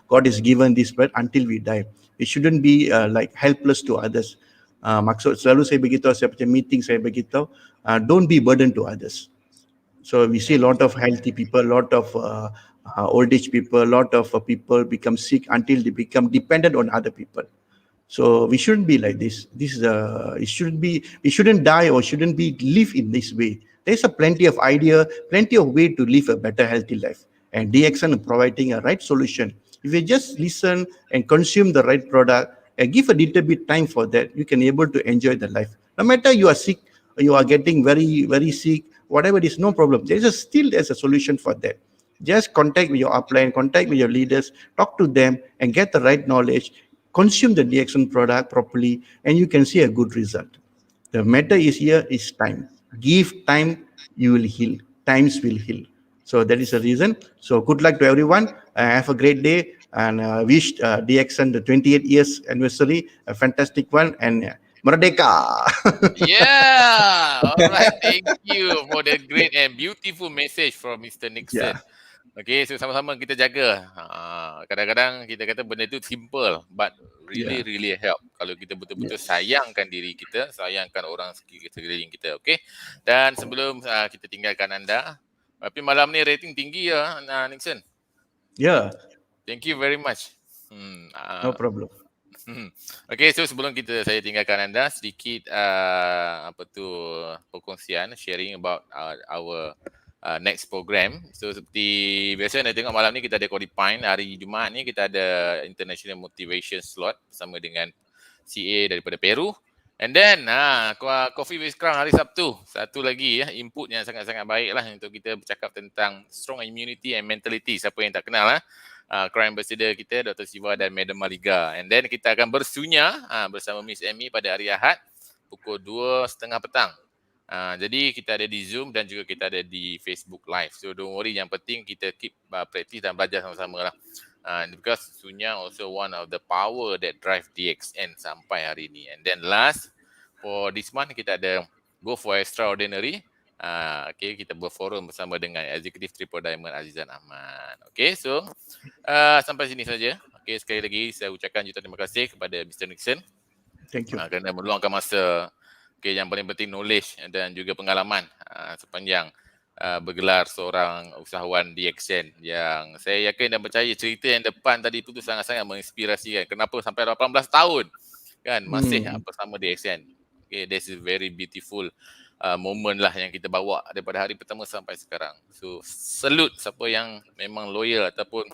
God has given this birth until we die. We shouldn't be like helpless to others. Maksud selalu saya beritahu, saya macam meeting saya beritahu, don't be burden to others. So we see a lot of healthy people, a lot of old age people, a lot of people become sick until they become dependent on other people. So we shouldn't be like this. We shouldn't die or shouldn't be live in this way. There's a plenty of idea, plenty of way to live a better healthy life. And DXN is providing a right solution. If you just listen and consume the right product and give a little bit time for that, you can able to enjoy the life. No matter you are sick, you are getting very, very sick, whatever it is, no problem. There's a solution for that. Just contact with your upline, contact with your leaders, talk to them and get the right knowledge, consume the DXN product properly, and you can see a good result. The matter is here is time. Give time, you will heal. Times will heal. So that is the reason. So good luck to everyone. Have a great day, and wish DXN the 28 years anniversary a fantastic one, and Merdeka! Yeah! Alright, thank you for the great and beautiful message from Mr. Nixon. Yeah. Okay, so sama-sama kita jaga. Kadang-kadang kita kata benda tu simple, but really help kalau kita betul-betul sayangkan diri kita, sayangkan orang sekeliling kita. Okay, dan sebelum kita tinggalkan anda, tapi malam ni rating tinggi ya, Nixon. Ya. Thank you very much. No problem. Okay, so sebelum saya tinggalkan anda sedikit perkongsian sharing about our next program. So seperti biasa anda tengok malam ni kita ada Cordypine, hari Jumaat ni kita ada International Motivation Slot bersama dengan CA daripada Peru. And then Coffee with Crown hari Sabtu. Satu lagi input yang sangat-sangat baik lah untuk kita bercakap tentang strong immunity and mentality. Siapa yang tak kenal Crown Ambassador kita Dr. Siva dan Madam Maliga. And then kita akan bersunya bersama Miss Amy pada hari Ahad pukul 2:30 petang. Jadi kita ada di Zoom dan juga kita ada di Facebook Live. So don't worry, yang penting kita keep practice dan belajar sama-sama lah. Because Sunya also one of the power that drive DXN sampai hari ini. And then last for this month kita ada Go for Extraordinary. Okay, kita berforum bersama dengan Executive Triple Diamond Azizan Ahmad. Okay, so sampai sini saja. Okay, sekali lagi saya ucapkan juta terima kasih kepada Mr. Nixon. Thank you. Kerana meluangkan masa. Okay, yang paling penting knowledge dan juga pengalaman sepanjang bergelar seorang usahawan DXN yang saya yakin dan percaya cerita yang depan tadi itu sangat-sangat menginspirasikan. Kenapa sampai 18 tahun kan masih bersama DXN. Okay, this is very beautiful moment lah yang kita bawa daripada hari pertama sampai sekarang. So salute siapa yang memang loyal ataupun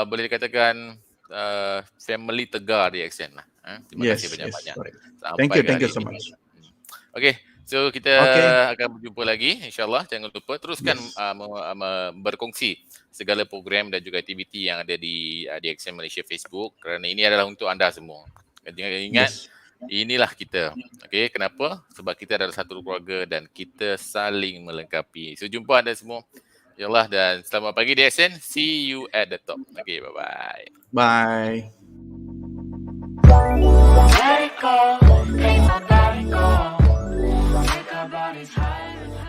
boleh dikatakan family tegar DXN lah. Terima kasih banyak-banyak. Thank you so much. Okay, so kita akan berjumpa lagi insyaAllah. Jangan lupa teruskan berkongsi segala program dan juga aktiviti yang ada di DXN Malaysia Facebook kerana ini adalah untuk anda semua. Jangan ingat, inilah kita. Okay, kenapa? Sebab kita adalah satu keluarga dan kita saling melengkapi. So jumpa anda semua insyaAllah dan selamat pagi DXN. See you at the top. Okay, bye-bye. Bye. Let it go, make my body go. Make our bodies higher.